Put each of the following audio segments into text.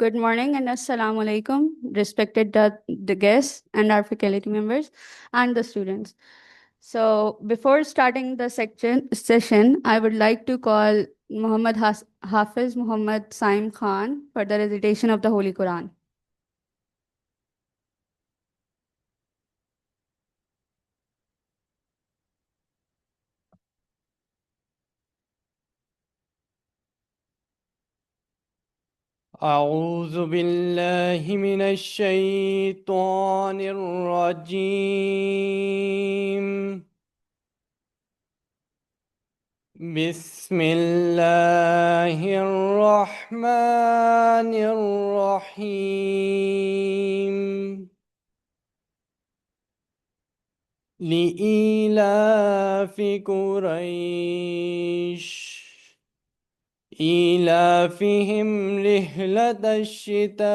Good morning and assalamu alaikum, respected the guests and our faculty members and the students. So before starting the session, I would like to call Muhammad Hafiz Muhammad Saim Khan for the recitation of the Holy Quran. أعوذ بالله من الشيطان الرجيم. بسم الله الرحمن الرحيم. لإيلاف قريش إيلافهم رحلة الشتاء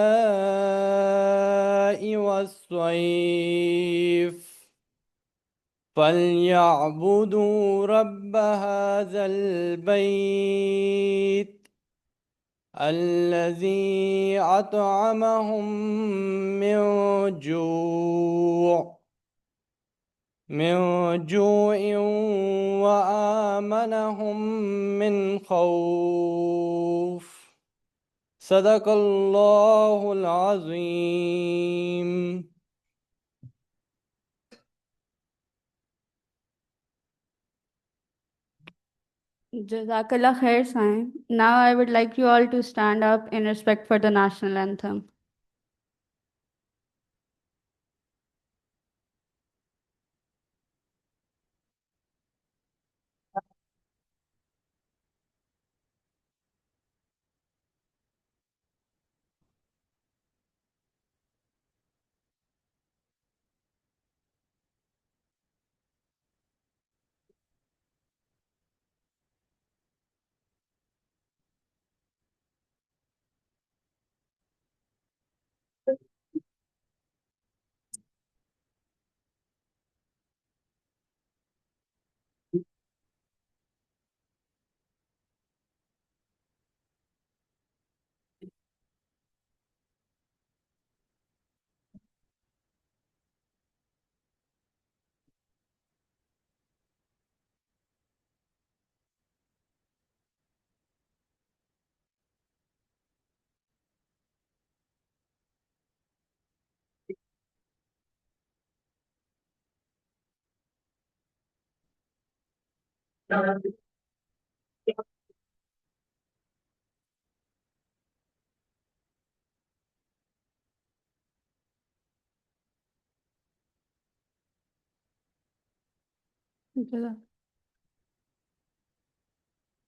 والصيف فليعبدوا رب هذا البيت الذي أطعمهم من جوع وآمنهم من خوف. صدق الله العظيم. Jazakallah khair, Saim. Now I would like you all to stand up in respect for the national anthem.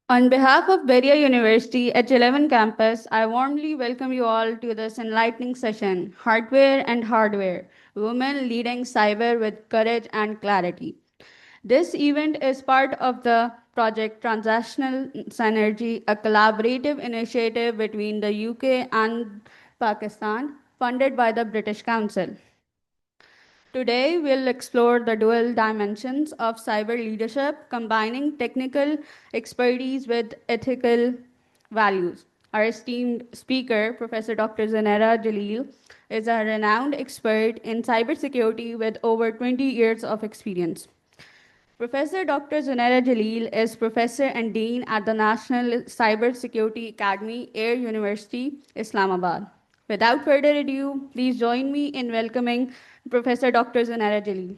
On behalf of Beria University H11 campus, I warmly welcome you all to this enlightening session, Hardware and Hardware, Women Leading Cyber with Courage and Clarity. This event is part of the project Transnational Synergy, a collaborative initiative between the UK and Pakistan, funded by the British Council. Today, we'll explore the dual dimensions of cyber leadership, combining technical expertise with ethical values. Our esteemed speaker, Professor Dr. Zanera Jalil, is a renowned expert in cybersecurity with over 20 years of experience. Professor Dr. Zunaira Jalil is Professor and Dean at the National Cybersecurity Academy, Air University, Islamabad. Without further ado, please join me in welcoming Professor Dr. Zunaira Jalil.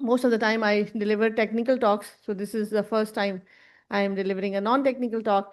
most of the time I deliver technical talks, so this is the first time I am delivering a non-technical talk,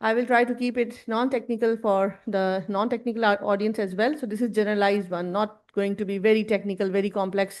I will try to keep it non-technical for the non-technical audience as well. So this is generalized one, not going to be very technical, very complex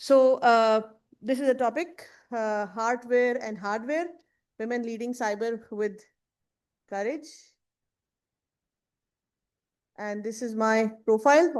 So this is a topic, hardware and hardware, women leading cyber with courage. And this is my profile,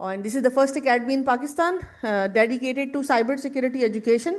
and this is the first academy in Pakistan dedicated to cyber security education,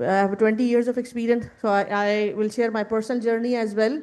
I have 20 years of experience, so I will share my personal journey as well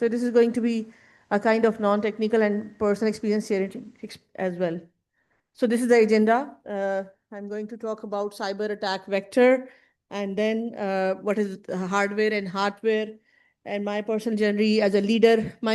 So this is going to be a kind of non-technical and personal experience sharing as well. So this is the agenda. I'm going to talk about cyber attack vector, and then what is hardware and hardware, and my personal journey as a leader, my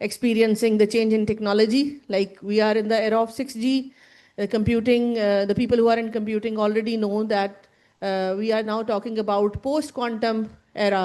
experiencing the change in technology, like we are in the era of 6G computing. The people who are in computing already know that we are now talking about post quantum era,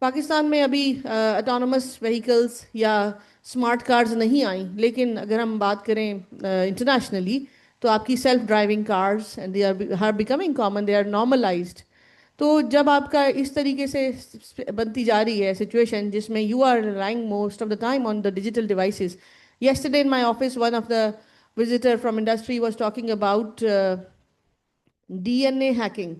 Pakistan میں ابھی autonomous vehicles یا smart cars نہیں آئیں، لیکن اگر ہم بات کریں انٹرنیشنلی تو آپ کی self driving cars and they are becoming common, they are normalised. تو جب آپ کا اس طریقے سے بنتی جا رہی ہے سچویشن جس میں you are relying most of the time on the digital devices. Yesterday in my office, one of the visitor from industry was talking about DNA hacking.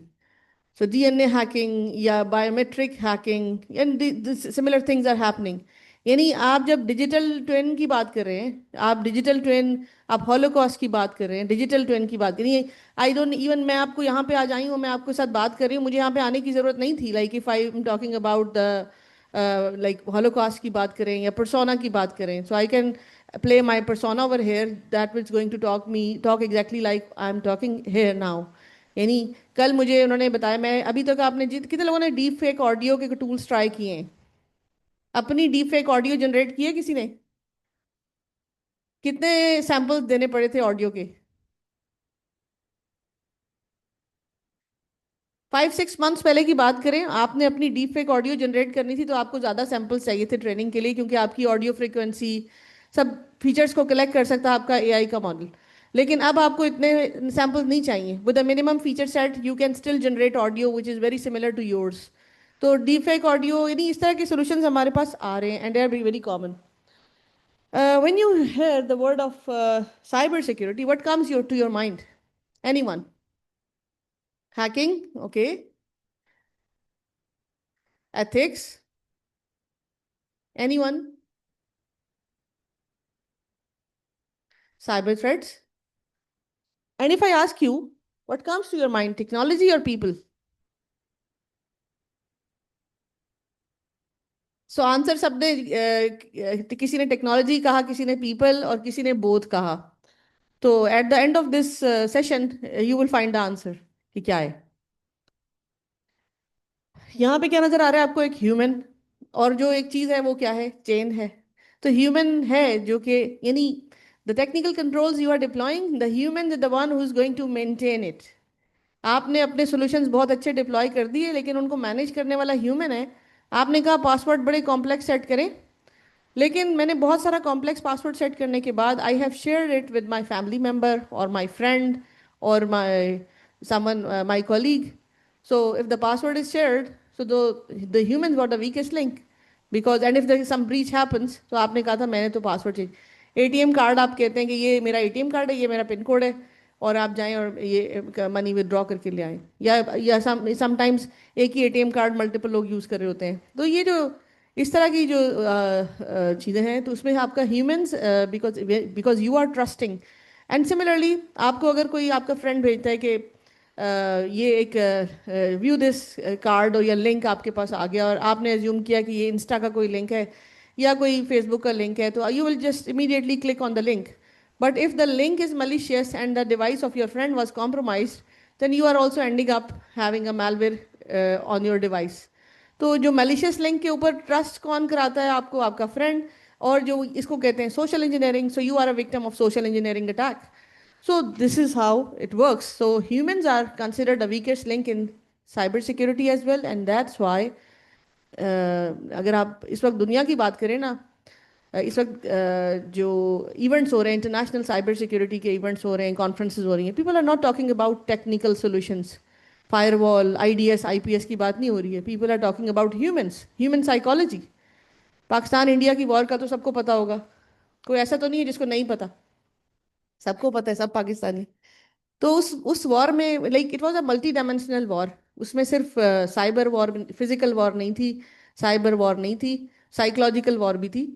So DNA hacking یا biometric hacking and similar things are happening. یعنی آپ جب digital twin کی بات کر رہے ہیں، آپ ڈیجیٹل ٹوین، آپ ہولوکاسٹ کی بات کر رہے ہیں، ڈیجیٹل ٹوین کی بات کر رہی ہیں. آئی ڈونٹ ایون، میں آپ کو یہاں پہ آ جائی ہوں، میں آپ کے ساتھ بات کر رہی ہوں، مجھے یہاں پہ آنے کی ضرورت نہیں تھی. Like if I am talking about the like Holocaust کی بات کریں یا پرسونا کی بات کریں، so I can play my persona over here that was going to talk exactly like I'm talking here now. یعنی کل مجھے انہوں نے بتایا، میں ابھی تک آپ نے کتنے لوگوں نے ڈیپ فیک آڈیو کے ٹولز ٹرائی کیے ہیں؟ اپنی ڈیپ فیک آڈیو جنریٹ کیے کسی نے؟ کتنے سیمپل دینے پڑے تھے آڈیو کے؟ 5-6 months پہلے کی بات کریں، آپ نے اپنی ڈیپ فیک آڈیو جنریٹ کرنی تھی تو آپ کو زیادہ سیمپلس چاہیے تھے ٹریننگ کے لیے، کیونکہ آپ کی آڈیو فریکوینسی سب فیچرز کو کلیکٹ کر سکتا آپ کا اے آئی کا ماڈل. لیکن اب آپ کو اتنے سیمپلز نہیں چاہیے. With a minimum feature set you can still generate audio which is very similar to yours. تو ڈیپ فیک آڈیو، یعنی اس طرح کے سولوشنز ہمارے پاس آ رہے ہیں and they are very common. When you hear the word of cyber security, what comes to your mind? Anyone? Hacking, okay. Ethics? Anyone? Cyber threats? And if I ask you, what comes to your mind, technology or people? So answer سب نے کسی نے technology کہا، کسی نے people اور کسی نے both کہا. تو at the end of this session you will find the answer کہ کیا ہے. یہاں پہ کیا نظر آ رہا ہے آپ کو؟ ایک ہیومن، اور جو ایک چیز ہے وہ کیا ہے؟ چین ہے. تو ہیومن ہے جو کہ، یعنی the technical controls you are deploying, the human is the one who is going to maintain it. آپ نے اپنے سولوشنز بہت اچھے ڈپلوائے کر دیے، لیکن ان کو مینیج کرنے والا ہیومن ہے. آپ نے کہا پاسورڈ بڑے کمپلیکس سیٹ کریں، لیکن میں نے بہت سارا کمپلیکس پاسورڈ سیٹ کرنے کے بعد I have shared it with my family member اور مائی فرینڈ اور my colleague. So if the password is shared, so the human got the weakest link because end of there some breach happens. تو آپ نے کہا تھا میں نے تو password change. A T M card آپ کہتے ہیں کہ یہ میرا اے ٹی ایم کارڈ ہے، یہ میرا پن کوڈ ہے، اور آپ جائیں اور یہ منی ودرا کر کے لے آئیں. یا سم ٹائمس ایک ہی A T M card multiple لوگ یوز کر رہے ہوتے ہیں. تو یہ جو اس طرح کی جو چیزیں ہیں، تو اس میں آپ کا humans because you are trusting. And similarly آپ کو اگر کوئی آپ کا فرینڈ بھیجتا ہے کہ یہ ایک ویو دس کارڈ یا لنک آپ کے پاس آ گیا، اور آپ نے ایزیوم کیا کہ یہ انسٹا کا کوئی لنک ہے یا کوئی فیس بک کا لنک ہے، تو you will just immediately click on the link. But if the link is malicious and the device of your friend was compromised, then you are also ending up having a malware on your device. تو جو malicious link کے اوپر trust کون کراتا ہے آپ کو؟ آپ کا فرینڈ. اور جو اس کو کہتے ہیں social engineering. So you are a victim of social engineering attack. So this is how it works. So humans are considered the weakest link in cyber security as well, and that's why اگر آپ اس وقت دنیا کی بات کریں نا، اس وقت جو ایونٹس ہو رہے ہیں، انٹرنیشنل سائبر سیکورٹی کے ایونٹس ہو رہے ہیں، کانفرنسز ہو رہی ہیں، people are not talking about technical solutions, firewall, I D S, I P S کی بات نہیں ہو رہی ہے. People are talking about humans, human psychology. Pakistan India کی وار کا تو سب کو پتا ہوگا، کوئی ایسا تو نہیں ہے جس کو نہیں پتا، سب کو پتا ہے، سب پاکستانی. تو اس وار میں like it was a multi dimensional war. اس میں صرف سائبر وار، فزیکل وار نہیں تھی، سائبر وار نہیں تھی، سائیکلوجیکل وار بھی تھی.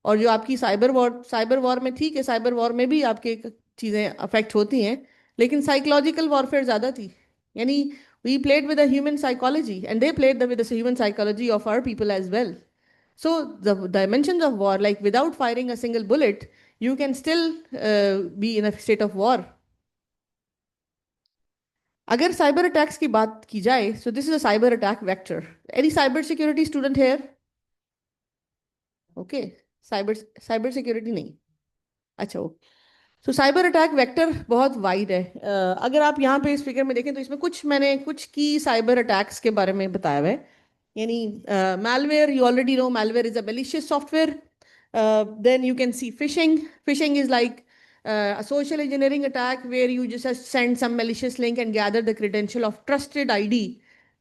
اور جو آپ کی سائبر وار میں تھی کہ سائبر وار میں بھی آپ کے چیزیں افیکٹ ہوتی ہیں، لیکن سائیکلوجیکل وارفیئر زیادہ تھی. یعنی we played with a human psychology and they played with a human psychology of our people as well. So the dimensions of war, like without firing a single bullet, you can still be in a state of war. اگر cyber attacks کی بات کی جائے، so this is a cyber attack vector. Any cyber security student here? Okay, cyber security نہیں. اچھا، سو cyber attack vector بہت wide ہے. اگر آپ یہاں پہ اس فگر میں دیکھیں تو اس میں میں نے کچھ کی سائبر اٹیکس کے بارے میں بتایا ہوا ہے. Yani malware, you already know malware is a malicious software. Then you can see phishing. Phishing is like a social engineering attack where you just send some malicious link and gather the credential of trusted ID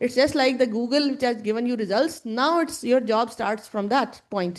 It's just like the Google which has given you results. Now it's your job starts from that point.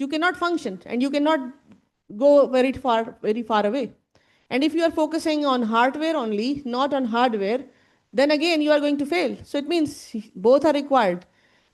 you cannot function and you cannot go very far away. And if you are focusing on hardware only, not on hardware, then again you are going to fail. So it means both are required.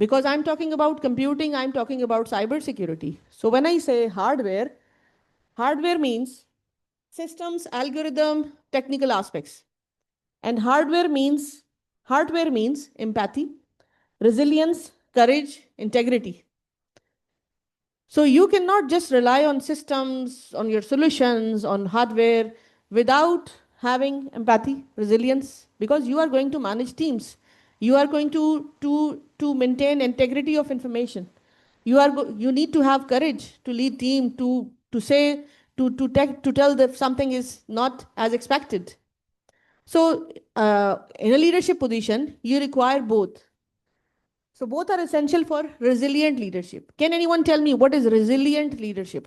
Because I'm talking about computing, I'm talking about cyber security. So when I say hardware, hardware means systems, algorithm, technical aspects. And hardware means empathy, resilience, courage, integrity. So you cannot just rely on systems, on your solutions, on hardware without having empathy, resilience, because you are going to manage teams. You are going to maintain integrity of information. You need to have courage to lead team, to say, to tell that something is not as expected. So in a leadership position, you require both. So both are essential for resilient leadership. Can anyone tell me what is resilient leadership?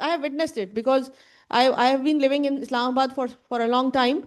have witnessed it because I have been living in Islamabad for a long time.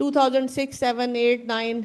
2006, 7, 8, 9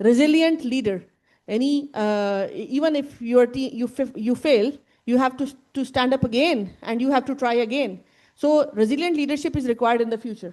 resilient leader. Even if you fail, you have to stand up again and you have to try again. So resilient leadership is required in the future.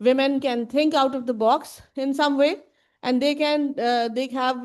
women can think out of the box in some way and they have,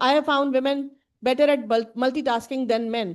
I have found women better at multitasking than men.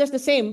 just the same.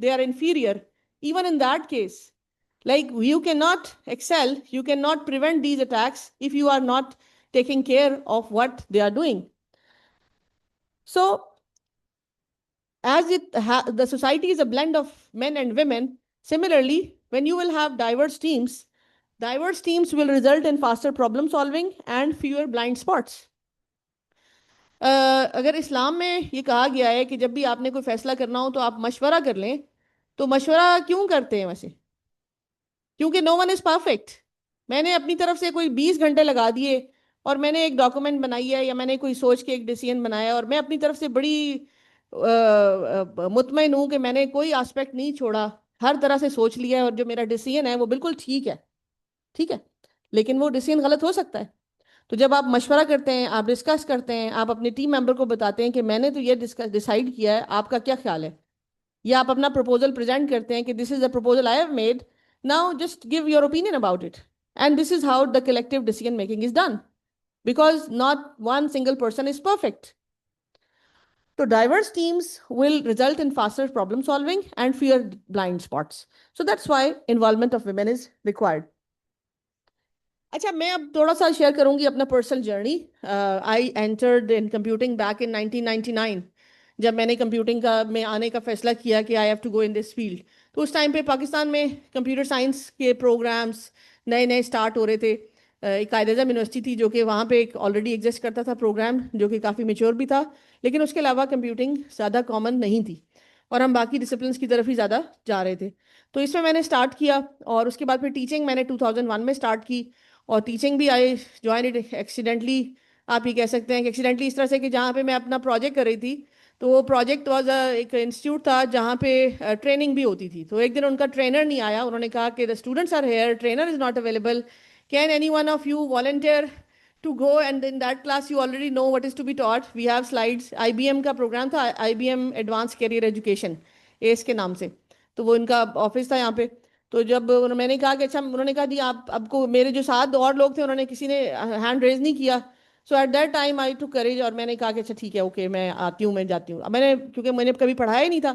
they are inferior, even in that case, like you cannot excel, you cannot prevent these attacks if you are not taking care of what they are doing. So as the society is a blend of men and women, similarly, when you will have diverse teams will result in faster problem solving and fewer blind spots. اگر اسلام میں یہ کہا گیا ہے کہ جب بھی آپ نے کوئی فیصلہ کرنا ہو تو آپ مشورہ کر لیں، تو مشورہ کیوں کرتے ہیں ویسے؟ کیونکہ نو ون از پرفیکٹ. میں نے اپنی طرف سے کوئی 20 گھنٹے لگا دیے اور میں نے ایک ڈاکومنٹ بنائی ہے یا میں نے کوئی سوچ کے ایک ڈیسیژن بنایا اور میں اپنی طرف سے بڑی مطمئن ہوں کہ میں نے کوئی آسپیکٹ نہیں چھوڑا، ہر طرح سے سوچ لیا ہے اور جو میرا ڈیسیژن ہے وہ بالکل ٹھیک ہے، لیکن وہ ڈیسیژن غلط ہو سکتا ہے. تو جب آپ مشورہ کرتے ہیں، آپ ڈسکس کرتے ہیں، آپ اپنے ٹیم ممبر کو بتاتے ہیں کہ میں نے تو یہ ڈیسائیڈ کیا ہے، آپ کا کیا خیال ہے، یا آپ اپنا پروپوزل پریزنٹ کرتے ہیں کہ this is a proposal I have made, now just give your opinion about it, and this is how the collective decision making is done, because not one single person is perfect. تو diverse teams will result in faster problem solving and fair blind spots. So that's why involvement of women is required. اچھا، میں اب تھوڑا سا share کروں گی اپنا personal journey. I entered in computing back in 1999. جب میں نے کمپیوٹنگ میں آنے کا فیصلہ کیا کہ I have to go in this field, تو اس ٹائم پہ پاکستان میں کمپیوٹر سائنس کے پروگرامس نئے اسٹارٹ ہو رہے تھے. ایک قائد اعظم یونیورسٹی تھی جو کہ وہاں پہ ایک آلریڈی ایگزسٹ کرتا تھا پروگرام جو کہ کافی میچور بھی تھا، لیکن اس کے علاوہ کمپیوٹنگ زیادہ کامن نہیں تھی اور ہم باقی ڈسپلنس کی طرف ہی زیادہ جا رہے تھے. تو اس میں نے اسٹارٹ کیا اور اس کے بعد پھر ٹیچنگ میں نے 2001 میں اسٹارٹ کی. اور ٹیچنگ بھی آئی جوائن اٹ ایکسیڈنٹلی، آپ ہی کہہ سکتے ہیں کہ ایکسیڈنٹلی اس طرح سے کہ جہاں پہ میں اپنا پروجیکٹ کر رہی تھی، تو وہ پروجیکٹ واز ایک انسٹیٹیوٹ تھا جہاں پہ ٹریننگ بھی ہوتی تھی. تو ایک دن ان کا ٹرینر نہیں آیا، انہوں نے کہا کہ the students are here, trainer is not available, can any one of you volunteer to go and in that class you already know what is to be taught, we have slides. I B M کا program تھا، I B M advance career education, ایس کے نام سے. تو وہ ان کا office تھا یہاں پہ. تو جب میں نے کہا کہ اچھا، انہوں نے کہا جی آپ کو، میرے جو ساتھ اور لوگ تھے انہوں نے کسی نے ہینڈ ریز نہیں کیا. So at that time I to courage اور میں نے کہا کہ اچھا ٹھیک ہے، اوکے میں آتی ہوں، میں جاتی ہوں. میں نے کیونکہ میں نے کبھی پڑھایا ہی نہیں تھا،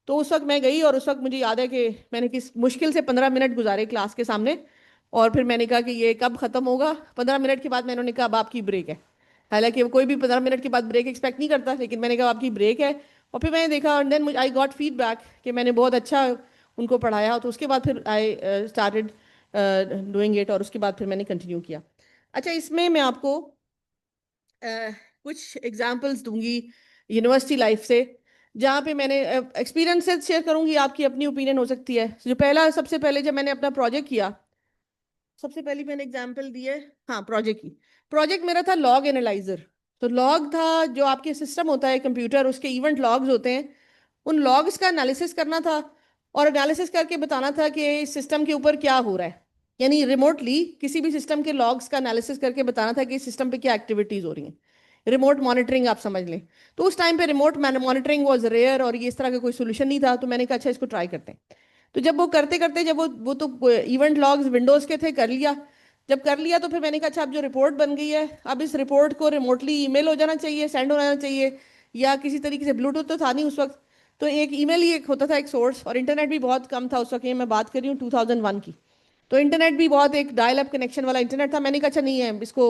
تو اس وقت میں گئی اور اس وقت مجھے یاد ہے کہ میں نے کس مشکل سے 15 منٹ گزارے کلاس کے سامنے. اور پھر میں نے کہا کہ یہ کب ختم ہوگا. 15 منٹ کے بعد میں نے کہا اب آپ کی بریک ہے. حالانکہ کوئی بھی 15 منٹ کے بعد بریک ایکسپیکٹ نہیں کرتا، لیکن میں نے کہا آپ کی بریک ہے. اور پھر میں نے دیکھا and then I got feedback کہ میں نے بہت اچھا ان کو پڑھایا. تو اس کے بعد پھر آئی اسٹارٹیڈ ڈوئنگ اٹ اور اس کے بعد پھر میں نے کنٹینیو کیا. اچھا، اس میں آپ کو کچھ ایگزامپلس دوں گی یونیورسٹی لائف سے، جہاں پہ میں نے ایکسپیرینس شیئر کروں گی، آپ کی اپنی اوپینین ہو سکتی ہے. جو سب سے پہلے جب میں نے اپنا پروجیکٹ کیا، سب سے پہلی میں نے ایگزامپل دی ہے پروجیکٹ کی. پروجیکٹ میرا تھا لاگ اینالائزر. تو لاگ تھا جو آپ کے سسٹم ہوتا ہے کمپیوٹر، اس کے ایونٹ لاگز ہوتے ہیں، ان لاگز کا انالیسس کرنا تھا اور انالیسس کر کے بتانا تھا کہ اس سسٹم کے اوپر کیا ہو رہا ہے. یعنی ریموٹلی کسی بھی سسٹم کے لاگز کا انالیسس کر کے بتانا تھا کہ اس سسٹم پہ کیا ایکٹیویٹیز ہو رہی ہیں. ریموٹ مانیٹرنگ آپ سمجھ لیں. تو اس ٹائم پہ ریموٹ مانیٹرنگ واز ریئر اور یہ اس طرح کا کوئی سولوشن نہیں تھا. تو میں نے کہا اچھا اس کو ٹرائی کرتے ہیں. تو جب وہ کرتے کرتے جب وہ تو ایونٹ لاگز ونڈوز کے تھے، کر لیا. جب کر لیا تو پھر میں نے کہا اچھا اب جو رپورٹ بن گئی ہے، اب اس رپورٹ کو ریموٹلی ای میل ہو جانا چاہیے، سینڈ ہو جانا چاہیے، یا کسی طریقے سے بلوٹوتھ تو تھا نہیں اس وقت، تو ایک ای میل ہی ایک ہوتا تھا ایک سورس، اور انٹرنیٹ بھی بہت کم تھا اس وقت. یہ میں بات کر رہی ہوں 2001 کی. تو انٹرنیٹ بھی بہت ایک ڈائل اپ کنیکشن والا انٹرنیٹ تھا. میں نے کہا اچھا نہیں ہے، اس کو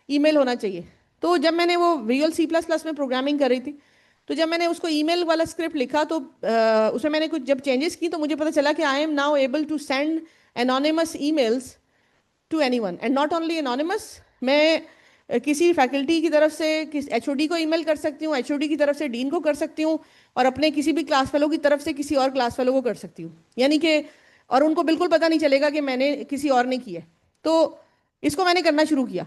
ای میل ہونا چاہیے. تو جب میں نے وہ ویژول C++ میں پروگرامنگ کر رہی تھی، تو جب میں نے اس کو ای میل والا اسکرپٹ لکھا تو اس میں نے کچھ جب چینجز کی تو مجھے پتا چلا کہ I am now able to send anonymous emails to anyone and not only anonymous. میں کسی فیکلٹی کی طرف سے ایچ او ڈی کو ای میل کر سکتی ہوں، ایچ او ڈی کی طرف سے ڈین کو کر سکتی ہوں، اور اپنے کسی بھی کلاس فیلو کی طرف سے کسی اور کلاس فیلو کو کر سکتی ہوں. یعنی کہ اور ان کو بالکل پتہ نہیں چلے گا کہ میں نے کسی اور نے کیا ہے. تو اس کو میں نے کرنا شروع کیا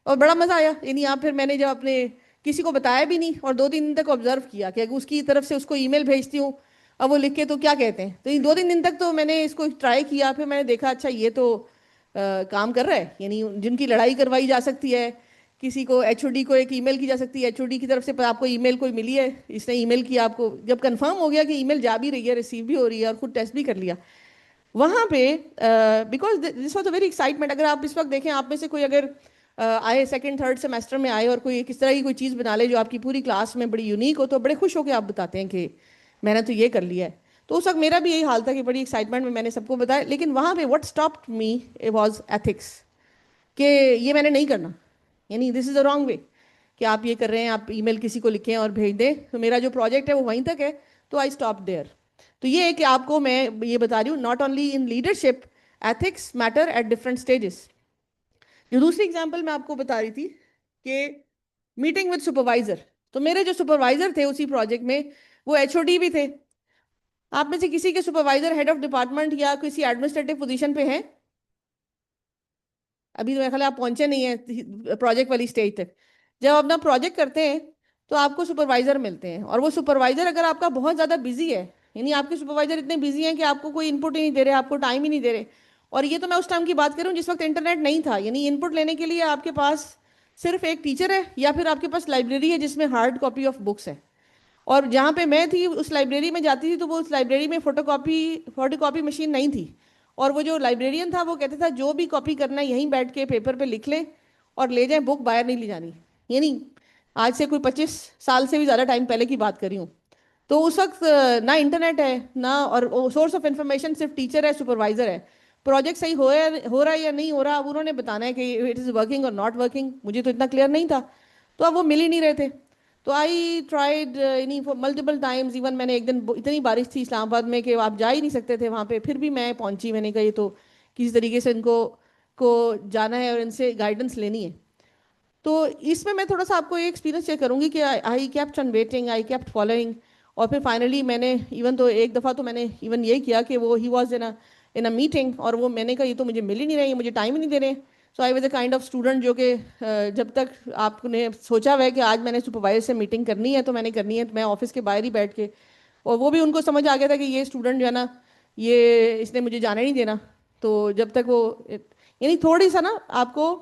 اور بڑا مزہ آیا. یعنی پھر میں نے جب اپنے کسی کو بتایا بھی نہیں اور 2-3 دن تک آبزرو کیا کہ اس کی طرف سے اس کو ای میل بھیجتی ہوں، اب وہ لکھ کے تو کیا کہتے ہیں. تو 2-3 دن تک تو میں نے اس کو ٹرائی کیا. پھر میں نے دیکھا اچھا یہ تو کام کر رہا ہے. یعنی جن کی لڑائی کروائی جا سکتی ہے، کسی کو ایچ او ڈی کو ایک ای میل کی جا سکتی ہے، ایچ او ڈی کی طرف سے آپ کو ای میل کوئی ملی ہے، اس نے ای میل کیا آپ کو، جب کنفرم ہو گیا کہ ای میل جا بھی رہی ہے، ریسیو بھی ہو رہی ہے اور خود ٹیسٹ بھی کر لیا وہاں پہ. Because this was a very excitement. اگر آپ اس وقت دیکھیں، آپ میں سے کوئی اگر آئے 2nd 3rd سیمسٹر میں آئے اور کوئی کس طرح کی کوئی چیز بنا لے جو آپ کی پوری کلاس میں بڑی یونیک ہو، تو بڑے خوش ہو کے آپ بتاتے ہیں کہ میں نے تو یہ کر لیا ہے. تو اس وقت میرا بھی یہی حال تھا کہ بڑی ایکسائٹمنٹ میں نے سب کو بتایا. لیکن وہاں پہ what stopped me was ethics, کہ یہ میں نے نہیں کرنا. یعنی دس از اے رانگ وے کہ آپ یہ کر رہے ہیں، آپ ای میل کسی کو لکھیں اور بھیج دیں. تو میرا جو پروجیکٹ ہے وہ وہیں تک ہے. تو آئی اسٹاپ دیئر. تو یہ ہے کہ آپ کو میں یہ بتا رہی ہوں, not only in leadership, ethics matter at different stages. جو دوسری اگزامپل میں آپ کو بتا رہی تھی کہ میٹنگ وتھ سپروائزر, تو میرے جو سپروائزر تھے اسی پروجیکٹ میں وہ ایچ او ڈی بھی تھے. آپ میں سے کسی کے سپروائزر ہیڈ آف ڈپارٹمنٹ یا کسی ایڈمنسٹریٹو پوزیشن پہ ہیں؟ ابھی تو میرے خیال آپ پہنچے نہیں ہیں پروجیکٹ والی اسٹیج تک. جب اپنا پروجیکٹ کرتے ہیں تو آپ کو سپروائزر ملتے ہیں, اور وہ سپروائزر اگر آپ کا بہت زیادہ بزی ہے, یعنی آپ کے سپروائزر اتنے بزی ہیں کہ آپ کو کوئی انپٹ ہی نہیں دے رہے, آپ کو ٹائم ہی نہیں دے رہے, اور یہ تو میں اس ٹائم کی بات کروں جس وقت انٹرنیٹ نہیں تھا, یعنی انپٹ لینے کے لیے آپ کے پاس صرف ایک ٹیچر ہے یا پھر آپ کے پاس لائبریری ہے جس میں ہارڈ کاپی آف بکس ہے. اور جہاں پہ میں تھی اس لائبریری میں جاتی تھی تو وہ اس لائبریری میں فوٹو کاپی مشین نہیں تھی, اور وہ جو لائبریرین تھا وہ کہتا تھا جو بھی کاپی کرنا ہے یہیں بیٹھ کے پیپر پہ لکھ لیں اور لے جائیں, بک باہر نہیں لے جانی. یعنی آج سے کوئی 25 سال سے بھی زیادہ ٹائم پہلے کی بات کر رہی ہوں. تو اس وقت نہ انٹرنیٹ ہے نہ, اور سورس آف انفارمیشن صرف ٹیچر ہے, سپروائزر ہے. پروجیکٹ صحیح ہو رہا ہے یا نہیں ہو رہا, اب انہوں نے بتانا ہے کہ اٹ از ورکنگ اور ناٹ ورکنگ, مجھے تو اتنا کلیئر نہیں تھا, تو اب وہ مل ہی نہیں رہے تھے. تو I tried multiple times, even میں نے ایک دن اتنی بارش تھی اسلام آباد میں کہ آپ جا ہی نہیں سکتے تھے وہاں پہ, پھر بھی میں پہنچی. میں نے کہا یہ تو کسی طریقے سے ان کو جانا ہے اور ان سے گائیڈنس لینی ہے. تو اس میں تھوڑا سا آپ کو یہ ایکسپیرینس شیئر کروں گی کہ I kept on waiting, I kept following, اور پھر فائنلی میں نے ایون تو ایک دفعہ تو میں نے ایون یہ کیا کہ وہ he was in a meeting, اور وہ میں نے کہا یہ تو مجھے مل ہی نہیں رہی, مجھے ٹائم ہی نہیں دے رہے. So I was a kind of student جو کہ جب تک آپ نے سوچا ہوا ہے کہ آج میں نے سپروائزر سے میٹنگ کرنی ہے تو میں نے کرنی ہے, تو میں آفس کے باہر ہی بیٹھ کے, اور وہ بھی ان کو سمجھ آ گیا تھا کہ یہ اسٹوڈنٹ جو ہے نا یہ اس نے مجھے جانے نہیں دینا. تو جب تک وہ یعنی تھوڑی سا نا آپ کو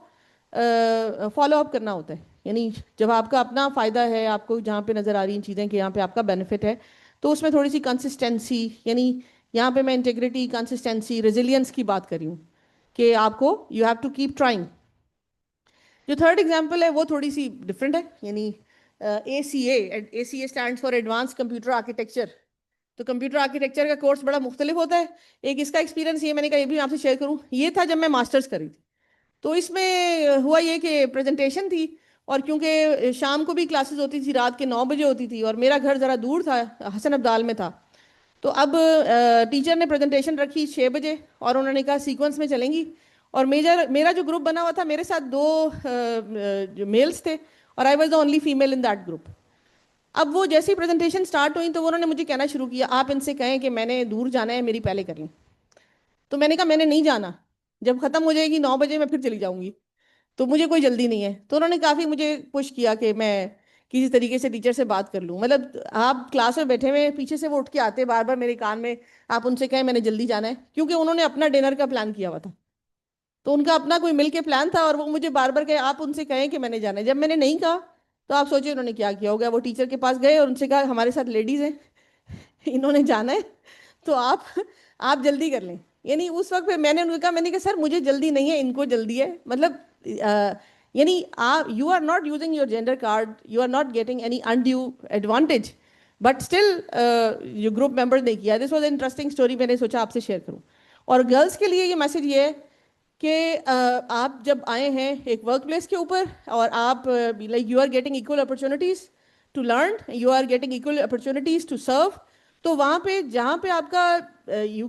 فالو اپ کرنا ہوتا ہے, یعنی جب آپ کا اپنا فائدہ ہے, آپ کو جہاں پہ نظر آ رہی ہیں چیزیں کہ یہاں پہ آپ کا بینیفٹ ہے, تو اس میں تھوڑی سی کنسسٹینسی, یعنی یہاں پہ میں انٹیگریٹی, کنسسٹینسی, ریزیلینس کی بات کر رہی ہوں کہ آپ کو you have to keep trying. جو تھرڈ ایگزامپل ہے وہ تھوڑی سی ڈفرینٹ ہے, یعنی ACA stand for advance computer architecture. تو کمپیوٹر آرکیٹیکچر کا کورس بڑا مختلف ہوتا ہے. ایک اس کا ایکسپیرینس یہ میں نے کہا یہ بھی آپ سے شیئر کروں, یہ تھا جب میں ماسٹرز کر رہی تھی. تو اس میں ہوا یہ کہ پریزنٹیشن تھی, اور کیونکہ شام کو بھی کلاسز ہوتی تھی, رات کے 9 بجے ہوتی تھی, اور میرا گھر ذرا دور تھا, حسن عبدال میں تھا. تو اب ٹیچر نے پریزنٹیشن رکھی 6 بجے, اور انہوں نے کہا سیکوینس میں چلیں گی, اور میرا جو گروپ بنا ہوا تھا میرے ساتھ 2 میلز تھے, اور I was the only female in that group. اب وہ جیسی پریزنٹیشن سٹارٹ ہوئی تو انہوں نے مجھے کہنا شروع کیا, آپ ان سے کہیں کہ میں نے دور جانا ہے, میری پہلے کر لیں. تو میں نے کہا میں نے نہیں جانا, جب ختم ہو جائے گی 9 بجے میں پھر چلی جاؤں گی, تو مجھے کوئی جلدی نہیں ہے. تو انہوں نے کافی مجھے پش کیا کہ میں کسی طریقے سے ٹیچر سے بات کر لوں. مطلب آپ کلاس میں بیٹھے ہوئے, پیچھے سے وہ اٹھ کے آتے بار بار میرے کان میں, آپ ان سے کہیں میں نے جلدی جانا ہے, کیونکہ انہوں نے اپنا ڈنر کا پلان کیا ہوا تھا, تو ان کا اپنا کوئی مل کے پلان تھا, اور وہ مجھے بار بار کہے آپ ان سے کہیں کہ میں نے جانا ہے. جب میں نے نہیں کہا تو آپ سوچیں انہوں نے کیا کیا ہوگا. وہ ٹیچر کے پاس گئے اور ان سے کہا ہمارے ساتھ لیڈیز ہیں, انہوں نے جانا ہے, تو آپ جلدی کر لیں. یعنی اس وقت پہ میں نے ان کو کہا, میں نے کہا سر مجھے جلدی نہیں ہے, ان کو جلدی ہے. مطلب یعنی you are not using your gender card, you are not getting any undue advantage, but still جو گروپ ممبر نے کیا. This was a interesting story, میں نے سوچا آپ سے شیئر کروں. اور گرلس کے لیے یہ میسج یہ ہے کہ آپ جب آئے ہیں ایک ورک پلیس کے اوپر, اور آپ like you are getting equal opportunities to learn, you are getting equal opportunities to serve. تو وہاں پہ جہاں پہ آپ کا you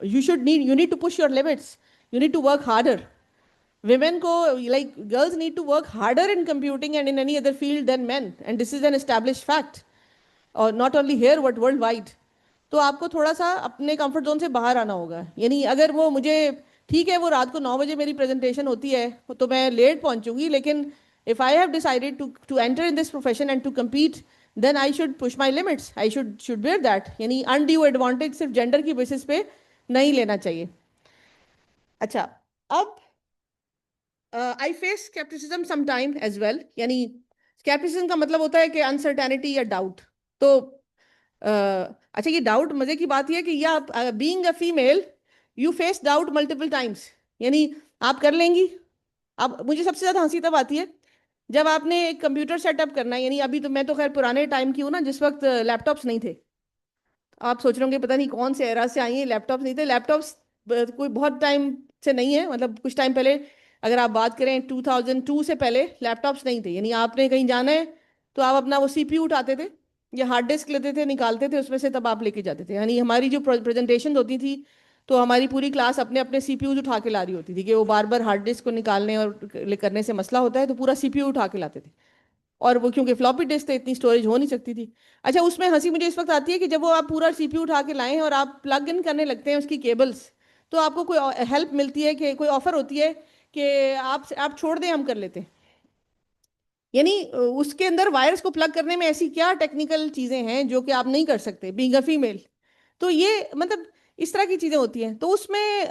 need to push your limits, you need to work harder. Women کو like girls need to work harder in computing and in any other field than men, and this is an established fact, or not only here but worldwide. تو آپ کو تھوڑا سا اپنے comfort zone سے باہر آنا ہوگا. یعنی اگر وہ مجھے ٹھیک ہے وہ رات کو 9 بجے میری پریزنٹیشن ہوتی ہے تو میں لیٹ پہنچوں گی, لیکن if I have decided to enter in this profession and to compete, then I should push my limits, I should bear that. یعنی undue advantage صرف جینڈر کی بیسس پہ نہیں لینا چاہیے. اچھا, اب I face skepticism sometime as well. یعنی skepticism کا مطلب ہوتا ہے کہ uncertainty یا doubt. تو اچھا یہ ڈاؤٹ مزے کی بات یہ ہے کہ یا being a female you face doubt multiple times. یعنی آپ کر لیں گی. اب مجھے سب سے زیادہ ہنسی تب آتی ہے جب آپ نے ایک کمپیوٹر سیٹ اپ کرنا ہے. یعنی ابھی تو میں تو خیر پرانے ٹائم کی ہوں نا, جس وقت لیپ ٹاپس نہیں تھے. آپ سوچ رہے ہوں گے پتہ نہیں کون سے ایرا سے آئی ہیں, لیپ ٹاپس نہیں تھے. لیپ ٹاپس کوئی بہت ٹائم سے نہیں ہے, مطلب کچھ ٹائم پہلے اگر آپ بات کریں 2002 سے پہلے لیپ ٹاپس نہیں تھے. یعنی آپ نے کہیں جانا ہے تو آپ اپنا وہ CPU اٹھاتے تھے, یا ہارڈ ڈسک لیتے تھے, نکالتے تھے اس میں سے, تب آپ لے کے جاتے تھے. یعنی ہماری جو پریزنٹیشن ہوتی تھی تو ہماری پوری کلاس اپنے اپنے سی پی یوز اٹھا کے لا رہی ہوتی تھی کہ وہ بار بار ہارڈ ڈسک کو نکالنے اور کرنے سے مسئلہ ہوتا ہے, تو پورا سی پی یو اٹھا کے لاتے تھے. اور وہ کیونکہ فلاپی ڈسک تھے, اتنی اسٹوریج ہو نہیں سکتی تھی. اچھا, اس میں ہنسی مجھے اس وقت آتی ہے کہ جب وہ آپ پورا سی پی یو اٹھا کے لائیں اور آپ پلگ ان کرنے لگتے ہیں اس کی کیبلز, تو آپ کو کوئی ہیلپ ملتی ہے, کہ کوئی آفر ہوتی ہے کہ آپ چھوڑ دیں, ہم کر لیتے ہیں. یعنی اس کے اندر وائرس کو پلگ کرنے میں ایسی کیا ٹیکنیکل چیزیں ہیں جو کہ آپ نہیں کر سکتے بینگ اے فیمیل. تو یہ مطلب اس طرح کی چیزیں ہوتی ہیں. تو اس میں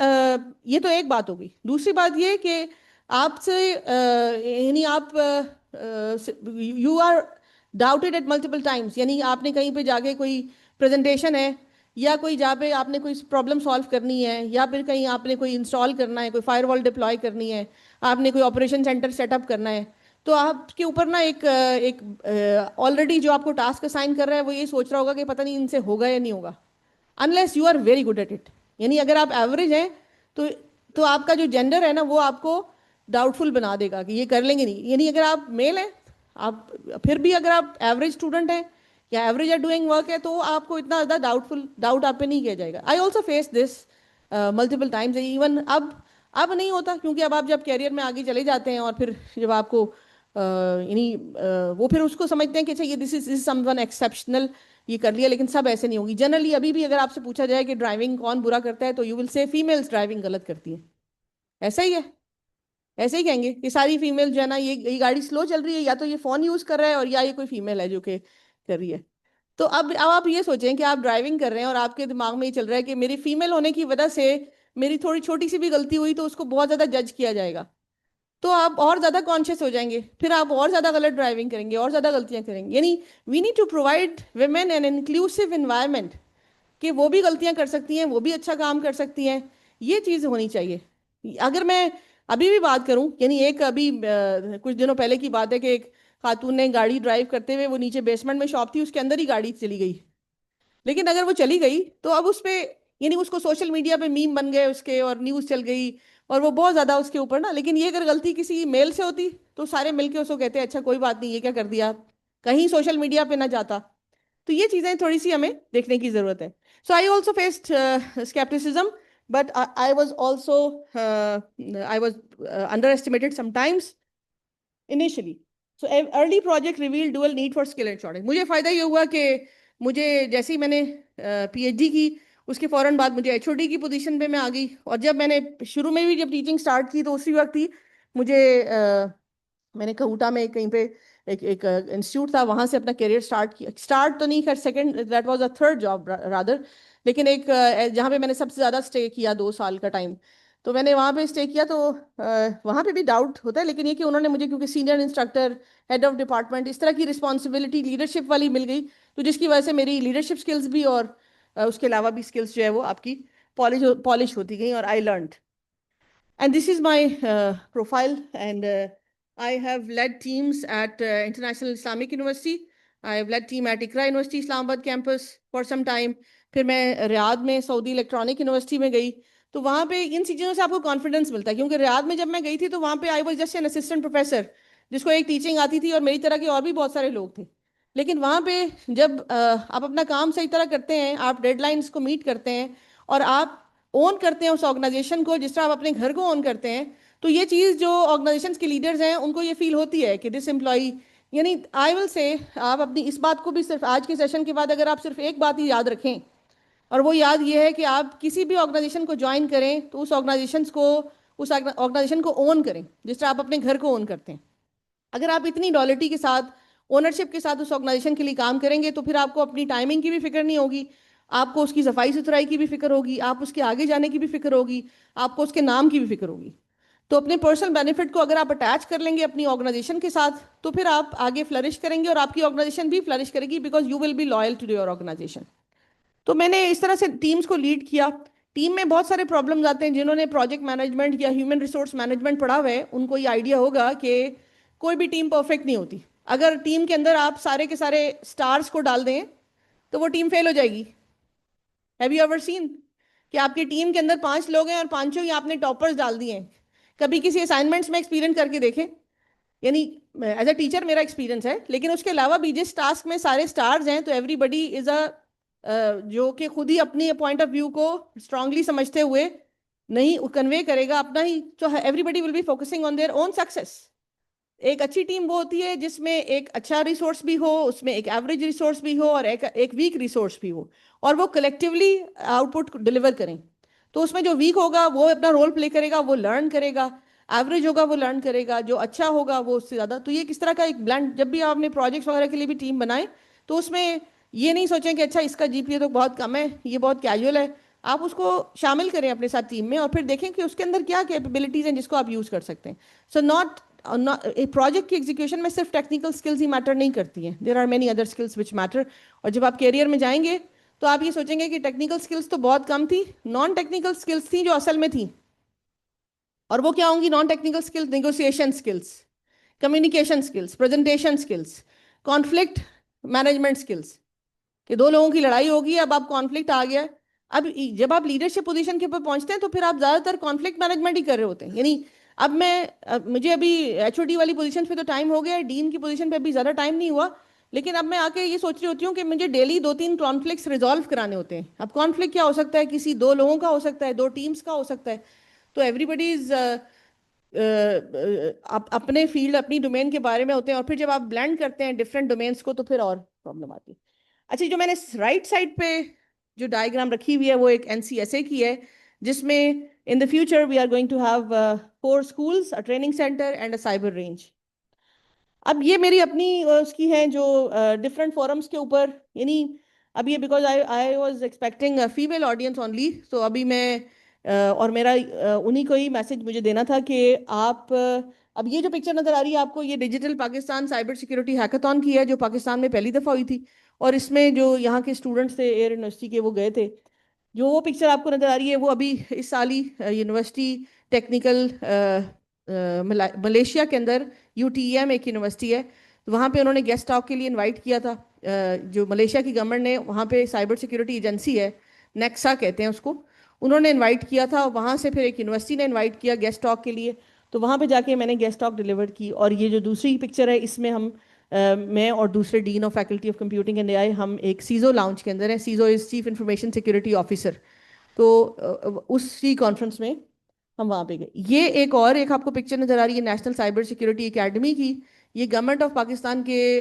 یہ تو ایک بات ہوگی. دوسری بات یہ کہ آپ سے یعنی آپ you are doubted at multiple times. یعنی آپ نے کہیں پہ جا کے کوئی پریزنٹیشن ہے, یا کوئی جہاں پہ آپ نے کوئی پرابلم سالو کرنی ہے, یا پھر کہیں آپ نے کوئی انسٹال کرنا ہے, کوئی فائر وال ڈپلوائے کرنی ہے, آپ نے کوئی آپریشن سینٹر سیٹ اپ کرنا ہے, تو آپ کے اوپر نا ایک آلریڈی جو آپ کو ٹاسک اسائن کر رہا ہے وہ یہ سوچ رہا ہوگا کہ پتہ نہیں ان سے ہوگا یا نہیں ہوگا, unless you are very good at it. یعنی اگر آپ ایوریج ہیں تو آپ کا جو جینڈر ہے نا وہ آپ کو ڈاؤٹ فل بنا دے گا کہ یہ کر لیں گے نہیں. یعنی اگر آپ میل ہیں, آپ پھر بھی اگر آپ ایوریج اسٹوڈنٹ ہیں یا ایوریج آر ڈوئنگ ورک ہے, تو آپ کو اتنا زیادہ ڈاؤٹ آپ پہ نہیں کیا جائے گا. I also face this multiple times. Even اب نہیں ہوتا, کیونکہ اب آپ جب کیریئر میں آگے چلے جاتے ہیں اور پھر جب آپ کو یعنی وہ پھر اس کو سمجھتے ہیں کہ اچھا یہ دس از سم ون ایکسیپشنل, یہ کر لیا. لیکن سب ایسے نہیں ہوگی. جنرلی ابھی بھی اگر آپ سے پوچھا جائے کہ ڈرائیونگ کون برا کرتا ہے, تو یو ول سے فیمیلز ڈرائیونگ غلط کرتی ہیں. ایسا ہی ہے, ایسے ہی کہیں گے کہ ساری فیمیل جو ہے نا, یہ گاڑی سلو چل رہی ہے, یا تو یہ فون یوز کر رہا ہے, اور یا یہ کوئی فیمیل ہے جو کہ کر رہی ہے. تو اب آپ یہ سوچیں کہ آپ ڈرائیونگ کر رہے ہیں اور آپ کے دماغ میں یہ چل رہا ہے کہ میری فیمیل ہونے کی وجہ سے میری تھوڑی چھوٹی سی بھی غلطی ہوئی تو اس کو بہت زیادہ جج کیا جائے گا, تو آپ اور زیادہ کانشیس ہو جائیں گے, پھر آپ اور زیادہ غلط ڈرائیونگ کریں گے, اور زیادہ غلطیاں کریں گے. یعنی we need to provide women an inclusive environment, کہ وہ بھی غلطیاں کر سکتی ہیں, وہ بھی اچھا کام کر سکتی ہیں. یہ چیز ہونی چاہیے. اگر میں ابھی بھی بات کروں, یعنی ایک ابھی کچھ دنوں پہلے کی بات ہے کہ ایک خاتون نے گاڑی ڈرائیو کرتے ہوئے, وہ نیچے بیسمنٹ میں شاپ تھی, اس کے اندر ہی گاڑی چلی گئی. لیکن اگر وہ چلی گئی تو اب اس پہ یعنی اس کو سوشل میڈیا پہ میم بن گئے اس کے, اور نیوز چل گئی, اور وہ بہت زیادہ اس کے اوپر نا. لیکن یہ اگر غلطی کسی میل سے ہوتی تو سارے مل کے اس کو کہتے اچھا کوئی بات نہیں, یہ کیا کر دیا, کہیں سوشل میڈیا پہ نہ جاتا. تو یہ چیزیں تھوڑی سی ہمیں دیکھنے کی ضرورت ہے. So I also faced skepticism, but I was also I was underestimated sometimes initially. So early project revealed dual need for skill and shortage. مجھے فائدہ یہ ہوا کہ مجھے جیسے ہی میں نے پی ایچ ڈی کی, اس کے فوراً بعد مجھے ایچ او ڈی کی پوزیشن پہ میں آ گئی. اور جب میں نے شروع میں بھی جب ٹیچنگ سٹارٹ کی تو اسی وقت ہی مجھے میں نے کہوٹا میں کہیں پہ ایک انسٹیٹیوٹ تھا, وہاں سے اپنا کیریئر اسٹارٹ تو نہیں کر, second that was a third job rather, لیکن ایک جہاں پہ میں نے سب سے زیادہ اسٹے کیا 2 سال کا ٹائم, تو میں نے وہاں پہ اسٹے کیا. تو وہاں پہ بھی ڈاؤٹ ہوتا ہے, لیکن یہ کہ انہوں نے مجھے کیونکہ senior instructor, head of department, اس طرح کی رسپانسبلٹی لیڈرشپ والی مل گئی, تو جس کی وجہ سے میری لیڈرشپ اسکلز بھی اور اس کے علاوہ بھی اسکلز جو ہے وہ آپ کی پالش ہوتی گئیں, اور I learned. And this is my profile, and I have led teams at International Islamic University. I have led team at Iqra University Islamabad campus for some time. پھر میں ریاض میں سعودی الیکٹرانک یونیورسٹی میں گئی, تو وہاں پہ ان چیزوں سے آپ کو کانفیڈنس ملتا ہے. کیونکہ ریاض میں جب میں گئی تھی تو وہاں پہ I was just an assistant professor, جس کو ایک ٹیچنگ آتی تھی, اور میری طرح کے اور بھی بہت سارے لوگ تھے. لیکن وہاں پہ جب آپ اپنا کام صحیح طرح کرتے ہیں, آپ ڈیڈ لائنس کو میٹ کرتے ہیں, اور آپ اون کرتے ہیں اس آرگنائزیشن کو جس طرح آپ اپنے گھر کو اون کرتے ہیں, تو یہ چیز جو آرگنائزیشنس کے لیڈرز ہیں ان کو یہ فیل ہوتی ہے کہ دس امپلائی, یعنی آئی ول سے آپ اپنی اس بات کو بھی صرف آج کے سیشن کے بعد اگر آپ صرف ایک بات ہی یاد رکھیں, اور وہ یاد یہ ہے کہ آپ کسی بھی آرگنائزیشن کو جوائن کریں تو اس آرگنائزیشن کو اون کریں جس طرح آپ اپنے گھر کو اون کرتے ہیں. اگر آپ اتنی ڈالٹی کے ساتھ, اونرشپ کے ساتھ اس آرگنائزیشن کے لیے کام کریں گے, تو پھر آپ کو اپنی ٹائمنگ کی بھی فکر نہیں ہوگی, آپ کو اس کی صفائی ستھرائی کی بھی فکر ہوگی, آپ اس کے آگے جانے کی بھی فکر ہوگی, آپ کو اس کے نام کی بھی فکر ہوگی. تو اپنے پرسنل بینیفٹ کو اگر آپ اٹیچ کر لیں گے اپنی آرگنائزیشن کے ساتھ, تو پھر آپ آگے فلرش کریں گے, اور آپ کی آرگنائزیشن بھی فلرش کرے گی, because you will be loyal to your organisation. تو میں نے اس طرح سے ٹیمز کو لیڈ کیا. ٹیم میں بہت سارے پرابلمز آتے ہیں. جنہوں نے پروجیکٹ مینجمنٹ یا ہیومن ریسورس مینجمنٹ پڑھا ہوا ہے ان کو یہ آئیڈیا ہوگا کہ کوئی بھی ٹیم پرفیکٹ نہیں ہوتی. اگر ٹیم کے اندر آپ سارے کے سارے سٹارز کو ڈال دیں تو وہ ٹیم فیل ہو جائے گی. ہیو یو ایور سین کہ آپ کی ٹیم کے اندر 5 لوگ ہیں اور 5 ہی آپ نے ٹاپرز ڈال دیے ہیں؟ کبھی کسی اسائنمنٹس میں ایکسپیرینس کر کے دیکھیں. یعنی ایز اے ٹیچر میرا ایکسپیرینس ہے, لیکن اس کے علاوہ بھی جس ٹاسک میں سارے اسٹارز ہیں تو ایوری بڈی از جو کہ خود ہی اپنی پوائنٹ آف ویو کو اسٹرانگلی سمجھتے ہوئے نہیں کنوے کرے گا اپنا ہی, تو everybody will be focusing on their own success. ایک اچھی ٹیم وہ ہوتی ہے جس میں ایک اچھا ریسورس بھی ہو, اس میں ایک ایوریج ریسورس بھی ہو, اور ایک ویک ریسورس بھی ہو, اور وہ کلیکٹیولی آؤٹ پٹ ڈلیور کریں. تو اس میں جو ویک ہوگا وہ اپنا رول پلے کرے گا, وہ لرن کرے گا, ایوریج ہوگا وہ لرن کرے گا, جو اچھا ہوگا وہ اس سے زیادہ. تو یہ کس طرح کا ایک بلینڈ, جب بھی آپ نے پروجیکٹس وغیرہ کے لیے بھی ٹیم بنائیں تو اس میں یہ نہیں سوچیں کہ اچھا اس کا جی پی اے تو بہت کم ہے, یہ بہت کیجول ہے. آپ اس کو شامل کریں اپنے ساتھ ٹیم میں, اور پھر دیکھیں کہ اس کے اندر کیا کیپیبلٹیز ہیں جس کو آپ یوز کر سکتے ہیں. سو ناٹ پروجیکٹ کی ایگزیکیوشن میں صرف ٹیکنیکل اسکلز ہی میٹر نہیں کرتی ہیں, there are many other skills which matter. اور جب آپ کیریئر میں جائیں گے تو آپ یہ سوچیں گے کہ ٹیکنیکل اسکلس تو بہت کم تھی, نان ٹیکنیکل اسکلس تھیں جو اصل میں تھیں. اور وہ کیا ہوں گی non technical skills? Negotiation skills, communication skills, presentation skills, conflict management skills. کہ دو لوگوں کی لڑائی ہوگی, اب آپ کانفلکٹ آ گیا, اب جب آپ لیڈرشپ پوزیشن کے اوپر پہنچتے ہیں تو پھر آپ زیادہ تر کانفلکٹ مینجمنٹ ہی کر رہے ہوتے ہیں. یعنی اب مجھے ابھی ایچ او ڈی والی پوزیشن پہ تو ٹائم ہو گیا ہے, ڈین کی پوزیشن پہ ابھی زیادہ ٹائم نہیں ہوا, لیکن اب میں آ کے یہ سوچ رہی ہوتی ہوں کہ مجھے ڈیلی 2-3 کانفلکٹس ریزالو کرانے ہوتے ہیں. اب کانفلکٹ کیا ہو سکتا ہے؟ کسی 2 لوگوں کا ہو سکتا ہے, 2 ٹیمز کا ہو سکتا ہے. تو ایوری بڈی از اپنے فیلڈ, اپنی ڈومین کے بارے میں ہوتے ہیں, اور پھر جب آپ بلینڈ کرتے ہیں ڈفرینٹ ڈومینس کو تو پھر اور پرابلم آتی ہے. اچھا, جو میں نے رائٹ سائڈ پہ جو ڈائیگرام رکھی ہوئی ہے وہ ایک NCSA کی ہے, جس میں in the future we are going to have 4 schools, a training center and a cyber range. اب یہ میری اپنی اس کی ہیں جو ڈفرینٹ فورمس کے اوپر, یعنی اب یہ because I was expecting a female audience only, تو ابھی میں اور میرا انہی کو ہی میسج مجھے دینا تھا کہ آپ اب یہ جو پکچر نظر آ رہی ہے آپ کو, یہ ڈیجیٹل پاکستان سائبر سیکورٹی ہیکاثون کی ہے جو پاکستان میں پہلی دفعہ ہوئی تھی, اور اس میں جو یہاں کے اسٹوڈنٹس تھے ایئر یونیورسٹی کے وہ گئے تھے. جو وہ پکچر آپ کو نظر آ رہی ہے وہ ابھی اس سال ہی یونیورسٹی ٹیکنیکل ملیشیا کے اندر UTM ایک یونیورسٹی ہے, وہاں پہ انہوں نے گیسٹ ٹاک کے لیے انوائٹ کیا تھا. جو ملیشیا کی گورنمنٹ نے وہاں پہ سائبر سیکورٹی ایجنسی ہے, نیکسا کہتے ہیں اس کو, انہوں نے انوائٹ کیا تھا. وہاں سے پھر ایک یونیورسٹی نے انوائٹ کیا گیسٹ ٹاک کے لیے, تو وہاں پہ جا کے میں نے گیسٹ ٹاک ڈیلیور کی. اور یہ جو دوسری پکچر ہے اس میں ہم میں اور دوسرے dean of faculty of computing and AI ہم ایک سیزو لاؤنج کے اندر ہیں. CISO is chief information security officer. تو اسی کانفرنس میں ہم وہاں پہ گئے. یہ ایک آپ کو پکچر نظر آ رہی ہے نیشنل سائبر سیکورٹی اکیڈمی کی. یہ گورنمنٹ آف پاکستان کے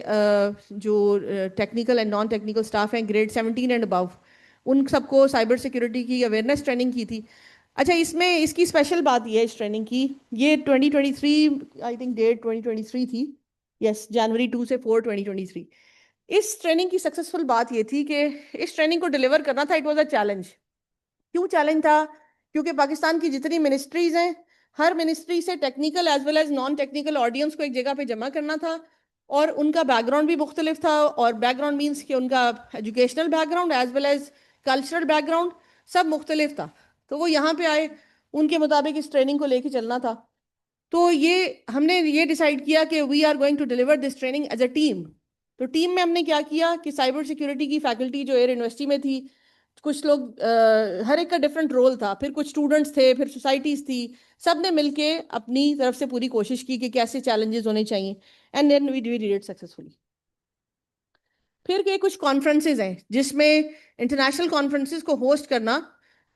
جو technical and non technical staff ہیں گریڈ 17 اینڈ ابو, ان سب کو سائبر سیکورٹی کی اویئرنیس ٹریننگ کی تھی. اچھا, اس میں اس کی اسپیشل بات یہ ہے اس ٹریننگ کی, یہ 2023 آئی تھنک ڈیٹ 2023 تھی, یس, جنوری 2 سے 4 2023. اس ٹریننگ کی سکسیسفل بات یہ تھی کہ اس ٹریننگ کو ڈیلیور کرنا تھا, اٹ واز اے چیلنج. کیوں چیلنج تھا؟ کیونکہ پاکستان کی جتنی منسٹریز ہیں ہر منسٹری سے technical as well as non technical audience کو ایک جگہ پہ جمع کرنا تھا, اور ان کا بیک گراؤنڈ بھی مختلف تھا. اور بیک گراؤنڈ مینس کہ ان کا educational background as well as cultural background سب مختلف تھا. تو وہ یہاں پہ آئے, ان کے مطابق اس ٹریننگ کو لے کے چلنا تھا. تو ہم نے یہ ڈیسائیڈ کیا کہ we are going to deliver this training as a team. تو ٹیم میں ہم نے کیا کیا کہ سائبر سیکورٹی کی فیکلٹی جو ایئر یونیورسٹی میں تھی, کچھ لوگ ہر ایک کا ڈفرینٹ رول تھا, پھر کچھ اسٹوڈنٹس تھے, پھر سوسائٹیز تھی, سب نے مل کے اپنی طرف سے پوری کوشش کی کہ کیسے چیلنجز ہونے چاہیے, and then we did it successfully. پھر کے کچھ کانفرنسز ہیں جس میں انٹرنیشنل کانفرنسز کو ہوسٹ کرنا,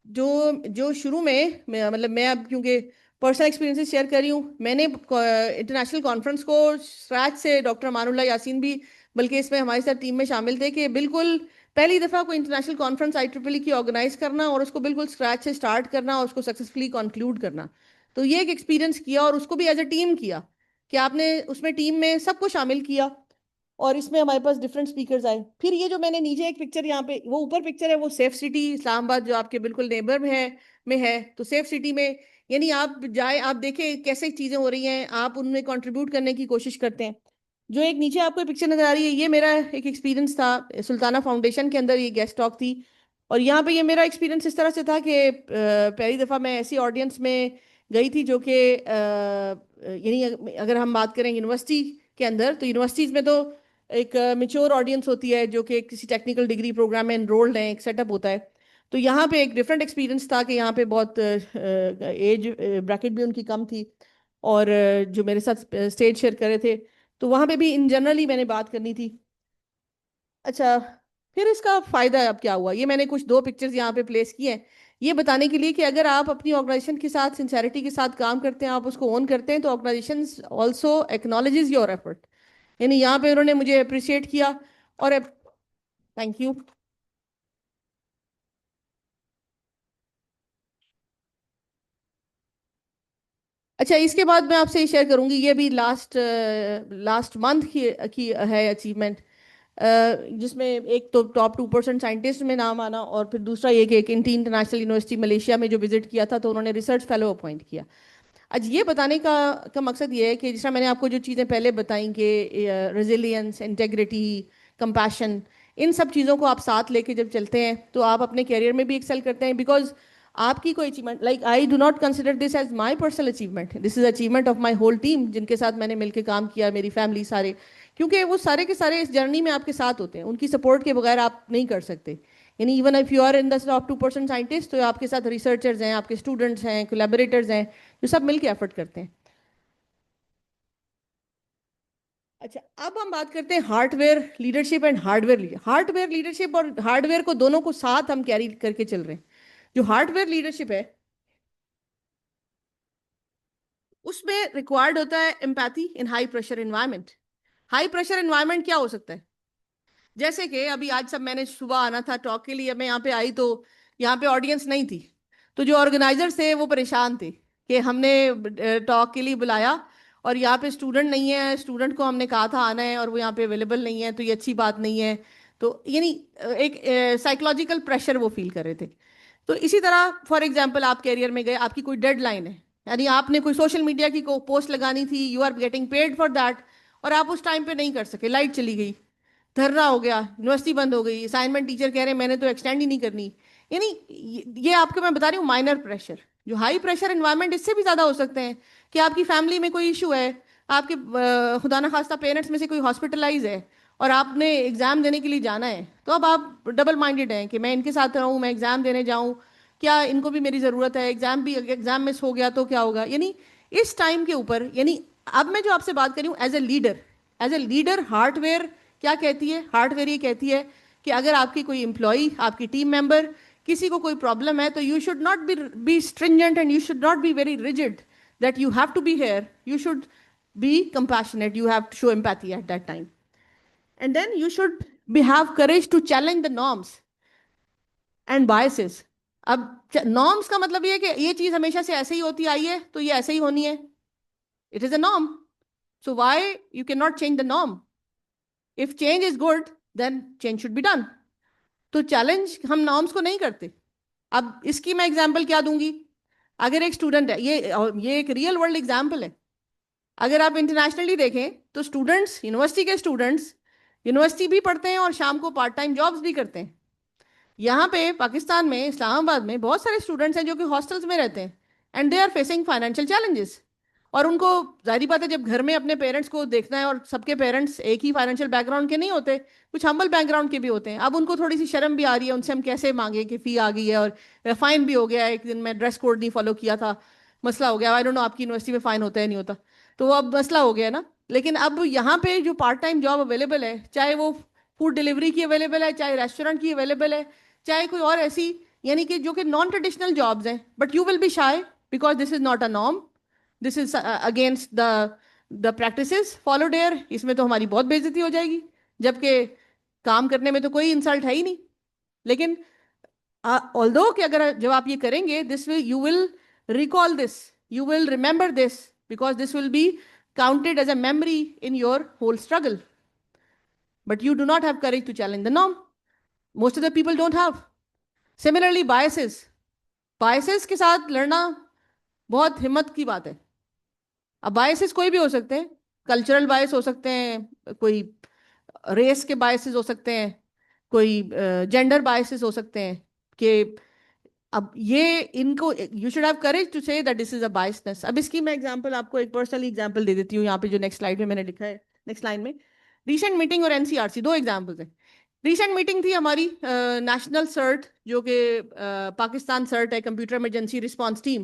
جو شروع میں مطلب میں اب کیونکہ پرسنل ایکسپیرینسز شیئر کر رہی ہوں, میں نے انٹرنیشنل کانفرنس کو اسکریچ سے, ڈاکٹر امان اللہ یاسین بھی بلکہ اس میں ہماری ساتھ ٹیم میں شامل تھے, کہ بالکل پہلی دفعہ کوئی انٹرنیشنل کانفرنس IEEE کی آرگنائز کرنا اور اس کو بالکل اسکریچ سے اسٹارٹ کرنا اور اس کو سکسیسفلی کنکلوڈ کرنا. تو یہ ایک ایکسپیرینس کیا, اور اس کو بھی ایز اے ٹیم کیا کہ آپ نے اس میں ٹیم میں سب کو شامل کیا, اور اس میں ہمارے پاس ڈفرینٹ اسپیکرز آئے. پھر یہ جو میں نے نیچے ایک پکچر یہاں پہ, وہ اوپر پکچر ہے وہ سیف سٹی اسلام آباد جو آپ کے بالکل نیبر میں ہے. تو سیف سٹی میں یعنی آپ جائیں, آپ دیکھیں کیسے چیزیں ہو رہی ہیں, آپ ان میں کنٹریبیوٹ کرنے کی کوشش کرتے ہیں. جو ایک نیچے آپ کو پکچر نظر آ رہی ہے, یہ میرا ایک ایکسپیرینس تھا سلطانہ فاؤنڈیشن کے اندر, یہ گیسٹ ٹاک تھی. اور یہاں پہ یہ میرا ایکسپیرینس اس طرح سے تھا کہ پہلی دفعہ میں ایسی آڈینس میں گئی تھی جو کہ یعنی اگر ہم بات کریں یونیورسٹی کے اندر, تو یونیورسٹیز میں تو ایک میچور آڈینس ہوتی ہے جو کہ کسی ٹیکنیکل ڈگری پروگرام میں انرولڈ ہیں, ایک سیٹ اپ ہوتا ہے. تو یہاں پہ ایک ڈفرینٹ ایکسپیرینس تھا کہ یہاں پہ بہت ایج بریکٹ بھی ان کی کم تھی, اور جو میرے ساتھ اسٹیج شیئر کر رہے تھے، تو وہاں پہ بھی ان جنرلی میں نے بات کرنی تھی. اچھا، پھر اس کا فائدہ اب کیا ہوا؟ یہ میں نے کچھ 2 پکچرز یہاں پہ پلیس کی ہیں یہ بتانے کے لیے کہ اگر آپ اپنی آرگنائزیشن کے ساتھ سنسیریٹی کے ساتھ کام کرتے ہیں، آپ اس کو اون کرتے ہیں، تو organization also acknowledges your effort. یعنی یہاں پہ انہوں نے مجھے اپریشیٹ کیا اور تھینک یو. اچھا، اس کے بعد میں آپ سے یہ شیئر کروں گی، یہ بھی لاسٹ منتھ کی ہے اچیومنٹ، جس میں ایک تو ٹاپ 2% سائنٹسٹ میں نام آنا، اور پھر دوسرا یہ کہ ایک انٹرنیشنل یونیورسٹی ملیشیا میں جو وزٹ کیا تھا تو انہوں نے ریسرچ فیلو اپوائنٹ کیا. آج یہ بتانے کا مقصد یہ ہے کہ جس طرح میں نے آپ کو جو چیزیں پہلے بتائیں کہ ریزیلینس، انٹیگریٹی، کمپیشن، ان سب چیزوں کو آپ ساتھ لے کے جب چلتے ہیں تو آپ اپنے کیریئر میں بھی ایکسل کرتے ہیں. بیکاز آپ کی کوئی achievement, like I do not consider this as my personal achievement, this is achievement of my whole team, جن کے ساتھ میں نے مل کے کام کیا، میری فیملی سارے، کیونکہ وہ سارے کے سارے اس جرنی میں آپ کے ساتھ ہوتے ہیں. ان کی سپورٹ کے بغیر آپ نہیں کر سکتے. یعنی even if you are in the top 2% scientist, تو آپ کے ساتھ ریسرچرز ہیں، آپ کے اسٹوڈنٹس ہیں، کولیبوریٹرز ہیں، جو سب مل کے ایفرٹ کرتے ہیں. اچھا، اب ہم بات کرتے ہیں hard where leadership and hard where leadership. Hard where leadership اور ہارڈ ویئر کو دونوں کو ساتھ ہم کیری کر کے چل رہے ہیں. جو ہارڈ ویئر لیڈرشپ ہے اس میں ریکوائرڈ ہوتا ہے empathy in high pressure environment. High pressure environment کیا ہو سکتا ہے؟ جیسے کہ ابھی آج سب میں نے صبح آنا تھا ٹاک کے لیے، میں یہاں پہ آئی تو یہاں پہ آڈینس نہیں تھی، تو جو آرگنائزر تھے وہ پریشان تھے کہ ہم نے ٹاک کے لیے بلایا اور یہاں پہ اسٹوڈنٹ نہیں ہے، اسٹوڈنٹ کو ہم نے کہا تھا آنا ہے اور وہ یہاں پہ اویلیبل نہیں ہے، تو یہ اچھی بات نہیں ہے. تو یعنی ایک سائیکولوجیکل پریشر وہ فیل کر رہے تھے. تو اسی طرح فار ایگزامپل آپ کیریئر میں گئے، آپ کی کوئی ڈیڈ لائن ہے، یعنی آپ نے کوئی سوشل میڈیا کی پوسٹ لگانی تھی، you are getting paid for that, اور آپ اس ٹائم پہ نہیں کر سکے، لائٹ چلی گئی، دھرنا ہو گیا، یونیورسٹی بند ہو گئی، اسائنمنٹ ٹیچر کہہ رہے ہیں میں نے تو ایکسٹینڈ ہی نہیں کرنی. یعنی یہ آپ کو میں بتا رہی ہوں مائنر پریشر. جو ہائی پریشر انوائرمنٹ اس سے بھی زیادہ ہو سکتے ہیں کہ آپ کی فیملی میں کوئی ایشو ہے، آپ کے خدا نخواستہ پیرنٹس میں سے کوئی ہاسپٹلائز ہے اور آپ نے ایگزام دینے کے لیے جانا ہے، تو اب آپ ڈبل مائنڈیڈ ہیں کہ میں ان کے ساتھ رہوں، میں ایگزام دینے جاؤں، کیا ان کو بھی میری ضرورت ہے، ایگزام مس ہو گیا تو کیا ہوگا. یعنی اس ٹائم کے اوپر، یعنی اب میں جو آپ سے بات کر رہی ہوں as a leader hard where کیا کہتی ہے؟ ہارڈ ویئر یہ کہتی ہے کہ اگر آپ کی کوئی امپلائی، آپ کی ٹیم ممبر، کسی کو کوئی پرابلم ہے، تو you should not be stringent and you should not be very rigid that you have to be here. You should be compassionate, you have to show empathy at that time. And then you should be have courage to challenge the norms and biases. اب norms کا مطلب یہ ہے کہ یہ چیز ہمیشہ سے ایسے ہی ہوتی آئی ہے تو یہ ایسے ہی ہونی ہے. It is a norm, so why you can not change the norm? If change is good, then change should be done. تو چیلنج ہم نارمس کو نہیں کرتے. اب اس کی میں ایگزامپل کیا دوں گی؟ اگر ایک اسٹوڈنٹ ہے، یہ ایک ریئل ورلڈ ایگزامپل ہے. اگر آپ انٹرنیشنلی دیکھیں تو اسٹوڈنٹس، یونیورسٹی کے اسٹوڈنٹس یونیورسٹی بھی پڑھتے ہیں اور شام کو پارٹ ٹائم جابس بھی کرتے ہیں. یہاں پہ پاکستان میں، اسلام آباد میں بہت سارے اسٹوڈنٹس ہیں جو کہ ہاسٹلس میں رہتے ہیں and they are facing financial challenges. اور ان کو ظاہری بات ہے جب گھر میں اپنے پیرنٹس کو دیکھنا ہے، اور سب کے پیرنٹس ایک ہی فائنینشیل بیک گراؤنڈ کے نہیں ہوتے، کچھ ہمبل بیک گراؤنڈ کے بھی ہوتے ہیں. اب ان کو تھوڑی سی شرم بھی آ رہی ہے، ان سے ہم کیسے مانگے کہ فی آ گئی ہے اور فائن بھی ہو گیا ہے، ایک دن میں ڈریس کوڈ نہیں فالو کیا تھا، مسئلہ ہو گیا. آئی ڈونٹ نو آپ کی یونیورسٹی میں فائن ہوتا ہے نہیں ہوتا، تو وہ اب مسئلہ ہو گیا نا. لیکن اب یہاں پہ جو پارٹ ٹائم جاب اویلیبل ہے، چاہے وہ فوڈ ڈلیوری کی اویلیبل ہے، چاہے ریسٹورینٹ کی اویلیبل ہے، چاہے کوئی اور ایسی، یعنی کہ جو کہ نان ٹریڈیشنل جابز ہیں، but you will be shy because this is not a norm, this is against the practices followed here. اس میں تو ہماری بہت بے عزتی ہو جائے گی، جبکہ کام کرنے میں تو کوئی انسلٹ ہے ہی نہیں. لیکن although کہ اگر جب آپ یہ کریں گے، this will, you will recall this, you will remember this, because this will be counted as a memory in your whole struggle. But you do not have courage to challenge the norm. Most of the people don't have. Similarly, biases کے ساتھ لڑنا بہت ہمت کی بات ہے. اب biases کوئی بھی ہو سکتے ہیں، کلچرل بائس ہو سکتے ہیں، کوئی ریس کے بائسز ہو سکتے ہیں، کوئی جینڈر بائسز ہو سکتے ہیں. کہ اب یہ ان کو you should have courage to say that this is a biasness. اب اس کی میں ایگزامپل آپ کو ایک پرسنلی ایگزامپل دے دیتی ہوں یہاں پہ جو نیکسٹ سلائڈ میں نے لکھا ہے، نیکسٹ لائن میں. ریسنٹ میٹنگ اور NCRC، دو ایگزامپلز ہیں. ریسنٹ میٹنگ تھی ہماری نیشنل سرٹ، جو کہ پاکستان سرٹ ہے، کمپیوٹر ایمرجنسی رسپانس ٹیم،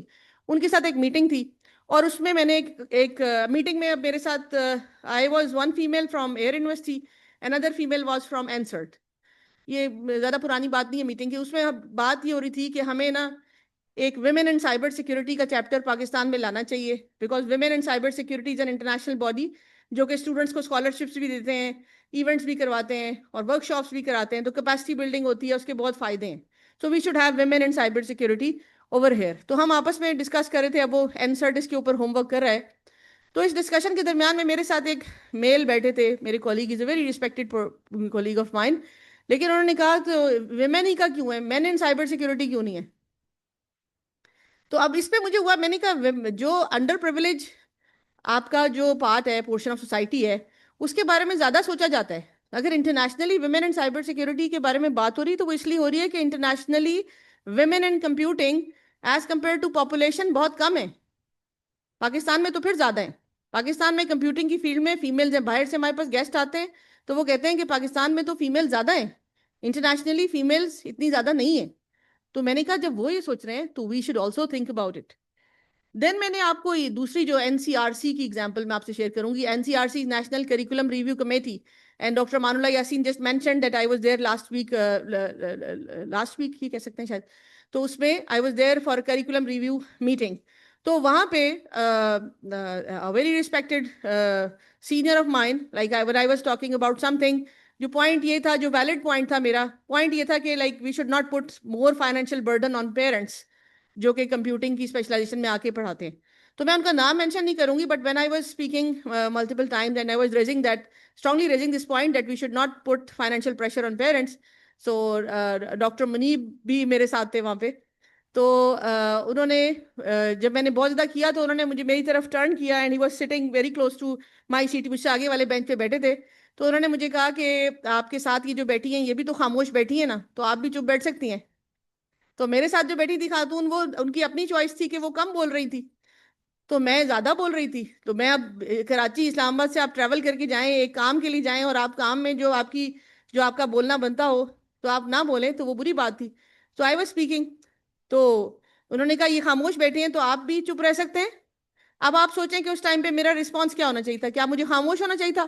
ان کے ساتھ ایک میٹنگ تھی. اور اس میں میں نے ایک میٹنگ میں میرے ساتھ I was one female from Air University another female was from NCERT. یہ زیادہ پرانی بات نہیں ہے میٹنگ کی. اس میں بات یہ ہو رہی تھی کہ ہمیں نا ایک ویمن اینڈ سائبر سیکورٹی کا چیپٹر پاکستان میں لانا چاہیے, because women and cyber security is an international body جو کہ اسٹوڈنٹس کو اسکالرشپس بھی دیتے ہیں, ایونٹس بھی کرواتے ہیں اور ورک شاپس بھی کراتے ہیں, تو کیپیسٹی بلڈنگ ہوتی ہے, اس کے بہت فائدے ہیں. So we should have women and cyber security over here. تو ہم آپس میں ڈسکس کر رہے تھے, اب وہ NCERT اس کے اوپر ہوم ورک کر رہا ہے. تو اس ڈسکشن کے درمیان میں میرے ساتھ ایک میل بیٹھے تھے, میرے colleague is a very respected colleague of mine, لیکن انہوں نے کہا تو ویمن ہی کا کیوں ہے, مین ان سائبر سیکورٹی کیوں نہیں ہے. تو اب اس پہ مجھے ہوا, میں نے کہا جو انڈر پریویلیج آپ کا جو پارٹ ہے, پورشن آف سوسائٹی ہے, اس کے بارے میں زیادہ سوچا جاتا ہے. اگر internationally women and cyber security کے بارے میں بات ہو رہی تو وہ اس لیے ہو رہی ہے کہ internationally women and computing as compare to population بہت کم ہے. پاکستان میں تو پھر زیادہ ہیں. پاکستان میں کمپیوٹنگ کی فیلڈ میں فیمیل جب باہر سے ہمارے پاس گیسٹ آتے ہیں تو وہ کہتے ہیں کہ پاکستان میں تو فیمیل زیادہ ہیں, انٹرنیشنلی فیمیلز اتنی زیادہ نہیں ہیں. تو میں نے کہا جب وہ یہ سوچ رہے ہیں تو we should also think about it. Then میں نے آپ کو دوسری جو NCRC کی ایگزامپل میں آپ سے شیئر کروں گی. NCRC national curriculum review committee, and doctor Man Ullah Yasin just mentioned that I was there last week ہی کہہ سکتے ہیں شاید. تو اس میں I was there for curriculum review meeting. تو وہاں پہ very respected senior of mine, like I was talking about something, جو پوائنٹ یہ تھا, جو ویلڈ پوائنٹ تھا, میرا پوائنٹ یہ تھا کہ like we should not put more financial burden on parents جو کہ کمپیوٹنگ کی اسپیشلائزیشن میں آ کے پڑھاتے ہیں. تو میں ان کا نام مینشن نہیں کروں گی, but when I was speaking multiple times and I was raising that, strongly raising this point that we should not put financial pressure on parents. So doctor Munib بھی میرے ساتھ تھے وہاں پہ. تو انہوں نے جب میں نے بہت زیادہ کیا تو انہوں نے مجھے میری طرف ٹرن کیا, and he was sitting very close to my seat, مجھ سے آگے والے بینچ پہ بیٹھے تھے. تو انہوں نے مجھے کہا کہ آپ کے ساتھ یہ جو بیٹھی ہیں یہ بھی تو خاموش بیٹھی ہیں نا, تو آپ بھی چپ بیٹھ سکتی ہیں. تو میرے ساتھ جو بیٹھی تھی خاتون, وہ ان کی اپنی چوائس تھی کہ وہ کم بول رہی تھی, تو میں زیادہ بول رہی تھی. تو میں اب کراچی اسلام آباد سے آپ ٹریول کر کے جائیں, ایک کام کے لیے جائیں, اور آپ کام میں جو آپ کا بولنا بنتا ہو تو آپ نہ بولیں, تو وہ بری بات تھی. تو آئی واز اسپیکنگ, تو انہوں نے کہا یہ خاموش بیٹھے ہیں تو آپ بھی چپ رہ سکتے ہیں. اب آپ سوچیں کہ اس ٹائم پہ میرا رسپانس کیا ہونا چاہیے تھا. کیا مجھے خاموش ہونا چاہیے تھا؟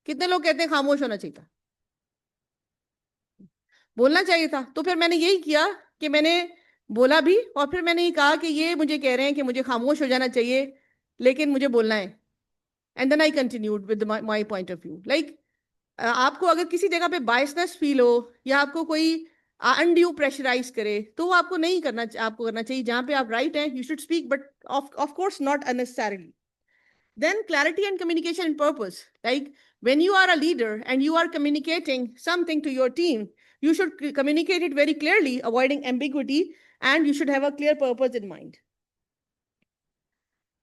کتنے لوگ کہتے ہیں خاموش ہونا چاہیے تھا؟ بولنا چاہیے تھا. تو پھر میں نے یہی کیا کہ میں نے بولا بھی, اور پھر میں نے یہ کہا کہ یہ مجھے کہہ رہے ہیں کہ مجھے خاموش ہو جانا چاہیے لیکن مجھے بولنا ہے. And then I continued with my point of view. Like آپ کو اگر کسی جگہ پہ بائسنس فیل ہو یا آپ کو کوئی انڈیو پریشرائز کرے تو وہ آپ کو نہیں کرنا, آپ کو کرنا چاہیے جہاں پہ آپ رائٹ ہیں, you should speak, but of course not unnecessarily. Then clarity and communication and purpose. Like when you are a leader and you are communicating something to your team, you should communicate it very clearly, avoiding ambiguity, and you should have a clear purpose in mind.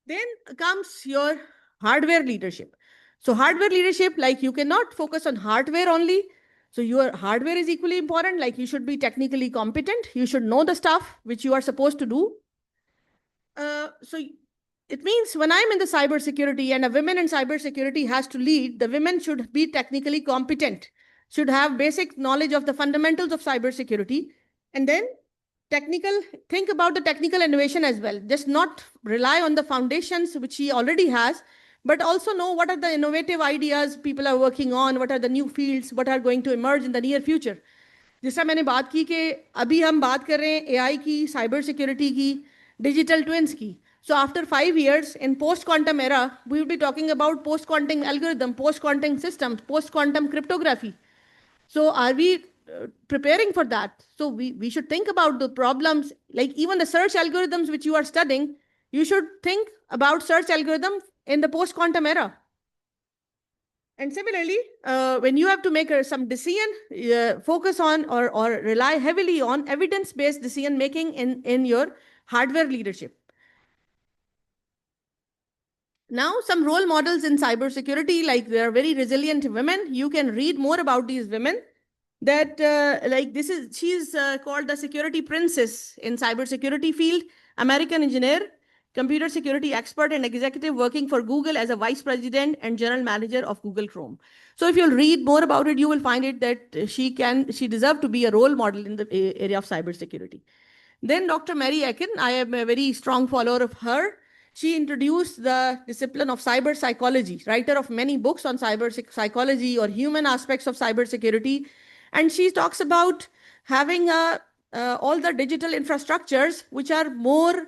Then comes your hardware leadership. So hardware leadership, like you cannot focus on hardware only. So your hardware is equally important. Like you should be technically competent. You should know the stuff which you are supposed to do. So it means when I'm in the cybersecurity and a woman in cybersecurity has to lead, the women should be technically competent, should have basic knowledge of the fundamentals of cybersecurity, and then think about the technical innovation as well. Just not rely on the foundations which she already has, but also know what are the innovative ideas people are working on, what are the new fields, what are going to emerge in the near future. جس طرح میں نے بات کی کہ ابھی ہم بات کر رہے ہیں AI کی, سائبر سیکورٹی کی, ڈیجیٹل ٹوئنس کی. So after 5 years in post-quantum era, we will be talking about post-quantum algorithm, post-quantum systems, post-quantum cryptography. So are we preparing for that? So we should think about the problems, like even the search algorithms which you are studying, you should think about search algorithm in the post-quantum era. And similarly, when you have to make some decision, focus on or rely heavily on evidence-based decision making in your hardware leadership. Now, some role models in cybersecurity, like they are very resilient women. You can read more about these women. That she's called the security princess in cybersecurity field. American engineer, computer security expert, and executive working for Google as a vice president and general manager of Google Chrome. So if you'll read more about it, you will find it that she deserves to be a role model in the area of cybersecurity. Then Dr. Mary Akin, I am a very strong follower of her. She introduced the discipline of cyber psychology, writer of many books on cyber psychology or human aspects of cyber security. And she talks about having all the digital infrastructures which are more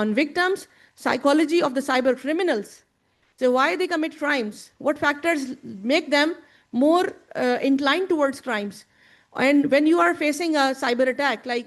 on victims, psychology of the cyber criminals. So why they commit crimes, what factors make them more inclined towards crimes. And when you are facing a cyber attack, like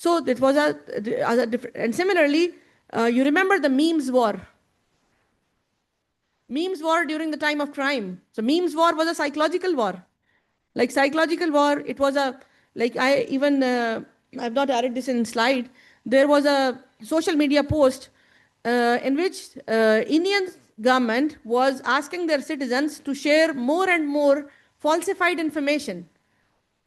So that was a different. And similarly, you remember the memes war during the time of crime. So memes war was a psychological war. Like psychological war, it was a, like I even I've not added this in slide. There was a social media post in which Indian government was asking their citizens to share more and more falsified information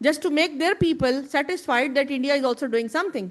just to make their people satisfied that India is also doing something.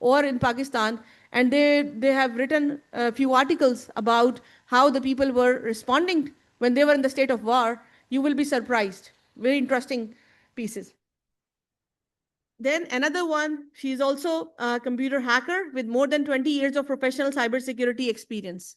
or in Pakistan, and they have written a few articles about how the people were responding when they were in the state of war, you will be surprised. Very interesting pieces. Then another one, she is also a computer hacker with more than 20 years of professional cybersecurity experience.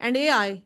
and AI,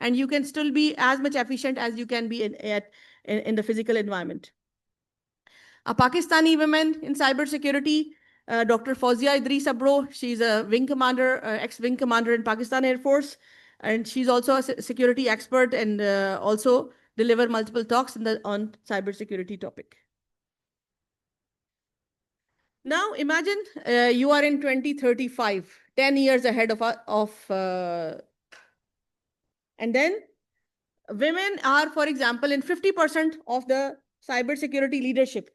and you can still be as much efficient as you can be in the physical environment. A Pakistani woman in cybersecurity, Dr. Fawzia Idris Abro, she's a wing commander, ex-wing commander in Pakistan Air Force, and she's also a security expert and also deliver multiple talks on cybersecurity topic. Now imagine you are in 2035, 10 years ahead of and then women are, for example, in 50% of the cybersecurity leadership.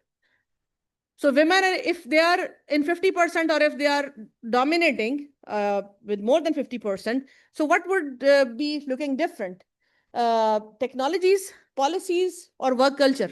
So women, if they are in 50% or if they are dominating with more than 50%, so what would be looking different? Technologies, policies, or work culture?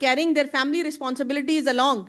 carrying their family responsibilities along.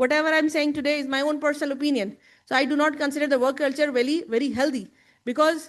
whatever I'm saying today is my own personal opinion. So I do not consider the work culture very healthy because,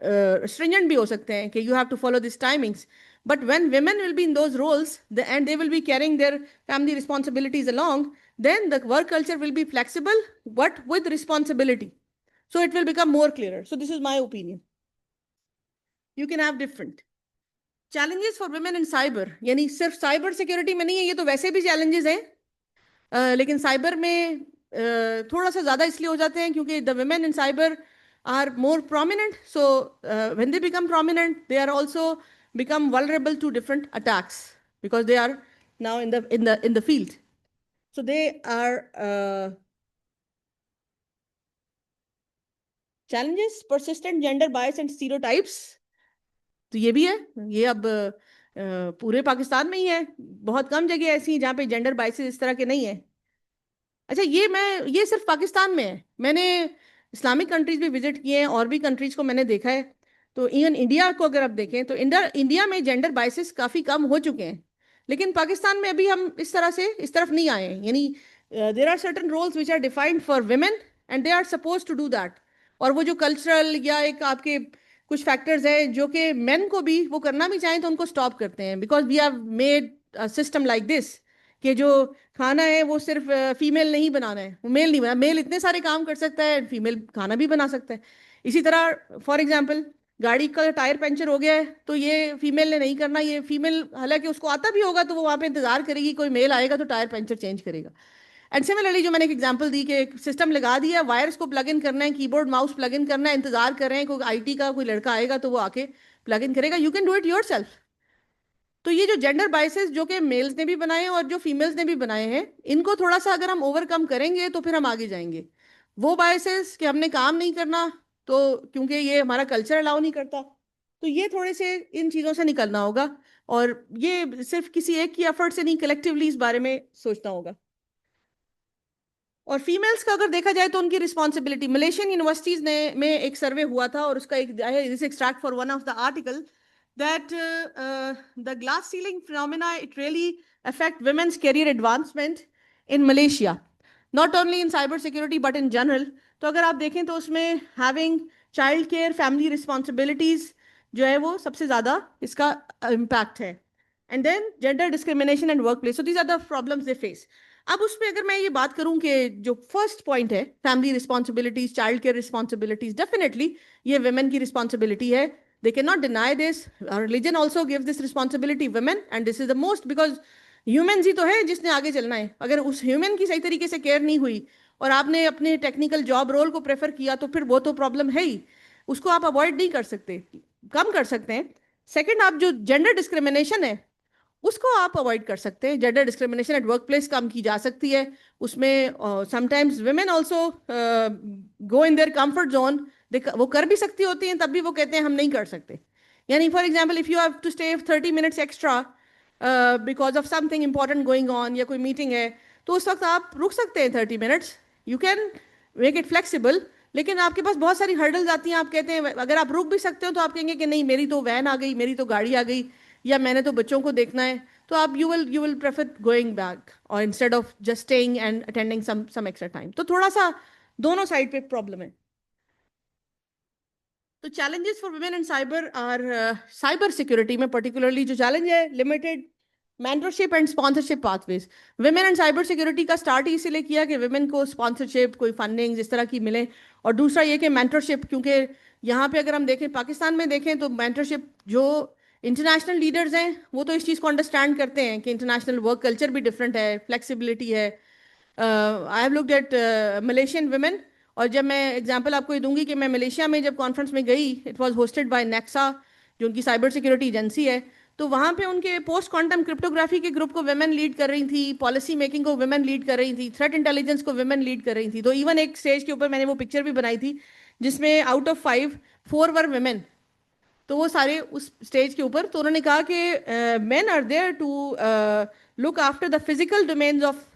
stringent بھی ہو سکتے ہیں کہ you have to follow these timings. But when women will be in those roles and they will be carrying their family responsibilities along, then the work culture will be flexible, but with responsibility. So it will become more clearer. So this is my opinion. You can have different challenges for women in cyber. یعنی صرف cyber security میں نہیں ہے, یہ تو ویسے بھی challenges ہیں, لیکن سائبر میں تھوڑا سا زیادہ اس لیے ہو جاتے ہیں کیونکہ the women in cyber are more prominent. So when they become prominent, they are also become vulnerable to different attacks because they are now in the field. So they are challenges, persistent gender bias and stereotypes. تو یہ بھی ہے, یہ اب پورے پاکستان میں ہی ہے, بہت کم جگہ ایسی ہیں جہاں پہ جینڈر بائسز اس طرح کے نہیں ہیں. اچھا یہ صرف پاکستان میں ہے, میں نے اسلامک کنٹریز بھی وزٹ کیے ہیں اور بھی کنٹریز کو میں نے دیکھا ہے. تو ایون انڈیا کو اگر آپ دیکھیں تو انڈیا میں جینڈر بائسز کافی کم ہو چکے ہیں, لیکن پاکستان میں ابھی ہم اس طرح سے اس طرف نہیں آئے ہیں. یعنی there are certain roles which are defined for women and they are suppose to do that. اور وہ جو کلچرل یا ایک آپ کے کچھ فیکٹرز ہیں جو کہ مین کو بھی وہ کرنا بھی چاہیں تو ان کو اسٹاپ کرتے ہیں, because we have made system like this کہ جو کھانا ہے وہ صرف فیمیل نہیں بنانا ہے, وہ میل نہیں بنا. میل اتنے سارے کام کر سکتا ہے, فیمیل کھانا بھی بنا سکتا ہے. اسی طرح فار ایگزامپل گاڑی کا ٹائر پنچر ہو گیا ہے تو یہ فیمیل نے نہیں کرنا, یہ فیمیل حالانکہ اس کو آتا بھی ہوگا تو وہ وہاں پہ انتظار کرے گی کوئی میل آئے گا تو ٹائر پنچر چینج کرے گا. اینڈ سملرلی جو میں نے ایک ایگزامپل دی کہ ایک سسٹم لگا دیا, وائرس کو پلگ ان کرنا ہے, کی بورڈ ماؤس پلگ ان کرنا ہے, انتظار کر رہے ہیں کوئی آئی ٹی کا کوئی لڑکا آئے گا تو وہ آ کے پلگ ان کرے گا. You can do it yourself. تو یہ جو جینڈر بائسز جو کہ میلز نے بھی بنائے ہیں اور جو فیمیلز نے بھی بنائے ہیں, ان کو تھوڑا سا اگر ہم اوور کم کریں گے تو پھر ہم آگے جائیں گے. وہ بائسز کہ ہم نے کام نہیں کرنا تو کیونکہ یہ ہمارا کلچر الاؤ نہیں کرتا, تو یہ تھوڑے سے ان چیزوں سے نکلنا ہوگا. اور یہ صرف کسی ایک کی ایفرٹ سے نہیں, کلیکٹیولی اس بارے میں سوچنا ہوگا. اور فیمیلز کا اگر دیکھا جائے تو ان کی رسپانسبلٹی, ملیشین یونیورسٹیز میں ایک سروے ہوا تھا اور اس کا ایک extract for one of the article that the glass ceiling phenomena, it really affect women's career advancement in Malaysia, not only in cyber security but in general. تو اگر آپ دیکھیں تو اس میں having child care, family responsibilities جو ہے وہ سب سے زیادہ اس کا impact ہے. And then gender discrimination and workplace. So these are the problems they face. اب اس میں اگر میں یہ بات کروں کہ جو فرسٹ پوائنٹ ہے family responsibilities, child care responsibilities, definitely یہ ویمن کی رسپانسبلٹی ہے. They cannot deny this. Our religion also gives this responsibility women, and this is the most, because humans ہی تو ہے جس نے آگے چلنا ہے. اگر اس ہیومن کی صحیح طریقے سے کیئر نہیں ہوئی اور آپ نے اپنے ٹیکنیکل جاب رول کو پریفر کیا تو پھر وہ تو پرابلم ہے ہی, اس کو آپ اوائڈ نہیں کر سکتے, کم کر سکتے ہیں. سیکنڈ, آپ جو جینڈر ڈسکریمنیشن ہے اس کو آپ اوائڈ کر سکتے ہیں. Gender discrimination at workplace کم کی جا سکتی ہے. اس میں sometimes women also go in their comfort zone, وہ کر بھی سکتی ہوتی ہیں تب بھی وہ کہتے ہیں ہم نہیں کر سکتے. یعنی for example if you have to stay 30 minutes extra because of something important going on, یا کوئی میٹنگ ہے, تو اس وقت آپ رک سکتے ہیں 30 minutes. You can make it flexible, لیکن آپ کے پاس بہت ساری ہرڈلز آتی ہیں. آپ کہتے ہیں اگر آپ رک بھی سکتے ہو تو آپ کہیں گے کہ نہیں میری تو وین آ گئی, میری تو گاڑی آ گئی, یا میں نے تو بچوں کو دیکھنا ہے, تو آپ you will prefer going back اور instead of just staying and attending some extra time. تو تھوڑا سا دونوں سائڈ پہ پرابلم ہے. تو challenges for women in cyber are, cyber security میں پرٹیکولرلی جو چیلنج ہے limited mentorship and sponsorship pathways. Women and cyber security کا اسٹارٹ ہی اسی لیے کیا کہ ویمن کو اسپانسرشپ, کوئی فنڈنگ اس طرح کی ملے, اور دوسرا یہ کہ مینٹرشپ, کیونکہ یہاں پہ اگر ہم دیکھیں پاکستان میں دیکھیں تو مینٹرشپ جو انٹرنیشنل لیڈرز ہیں وہ تو اس چیز کو انڈرسٹینڈ کرتے ہیں کہ انٹرنیشنل ورک کلچر بھی ڈفرینٹ ہے, فلیکسیبلٹی ہے. I have looked at Malaysian women, اور جب میں ایگزامپل آپ کو یہ دوں گی کہ میں ملیشیا میں جب کانفرنس میں گئی, it was hosted by Nexa جو ان کی سائبر سیکورٹی ایجنسی ہے, تو وہاں پہ ان کے پوسٹ کوانٹم کرپٹوگرافی کے گروپ کو ویمن لیڈ کر رہی تھی, پالیسی میکنگ کو ویمن لیڈ کر رہی تھی, تھریٹ انٹیلیجنس کو ویمن لیڈ کر رہی تھی. تو ایون ایک اسٹیج کے اوپر میں نے وہ پکچر بھی بنائی تھی جس میں آؤٹ آف 5 4 ور ویمن, تو وہ سارے اس اسٹیج کے اوپر. تو انہوں نے کہا کہ men are there to look after the physical domains of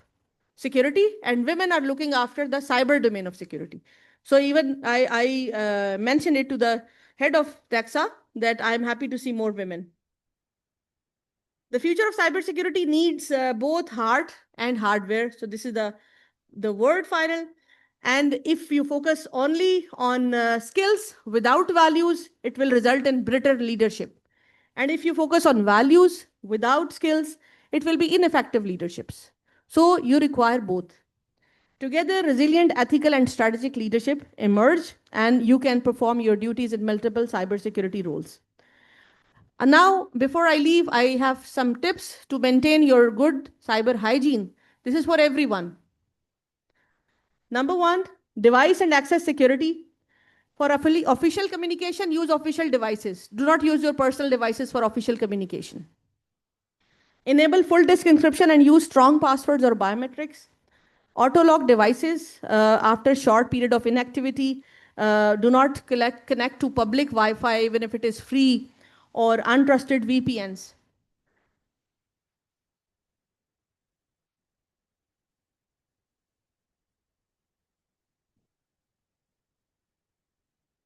security and women are looking after the cyber domain of security. So even I mentioned it to the head of TAXA that I am happy to see more women. The future of cyber security needs both heart and hardware. So this is the word final. And if you focus only on skills without values, it will result in brittle leadership. And if you focus on values without skills, it will be ineffective leaderships. So you require both. Together, resilient, ethical, and strategic leadership emerge, and you can perform your duties in multiple cybersecurity roles. And now, before I leave, I have some tips to maintain your good cyber hygiene. This is for everyone. Number one, device and access security. For official communication, use official devices. Do not use your personal devices for official communication. Enable full disk encryption and use strong passwords or biometrics. Auto-lock devices after short period of inactivity. Do not connect to public Wi-Fi even if it is free, or untrusted VPNs.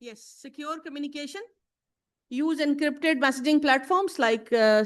Yes, secure communication. Use encrypted messaging platforms like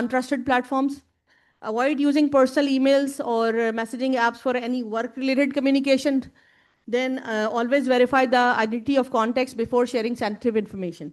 untrusted platforms. Avoid using personal emails or messaging apps for any work-related communication. Then always verify the identity of contacts before sharing sensitive information.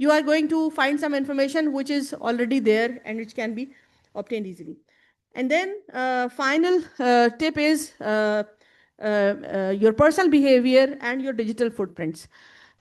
you are going to find some information which is already there and which can be obtained easily. And then final tip is your personal behavior and your digital footprints.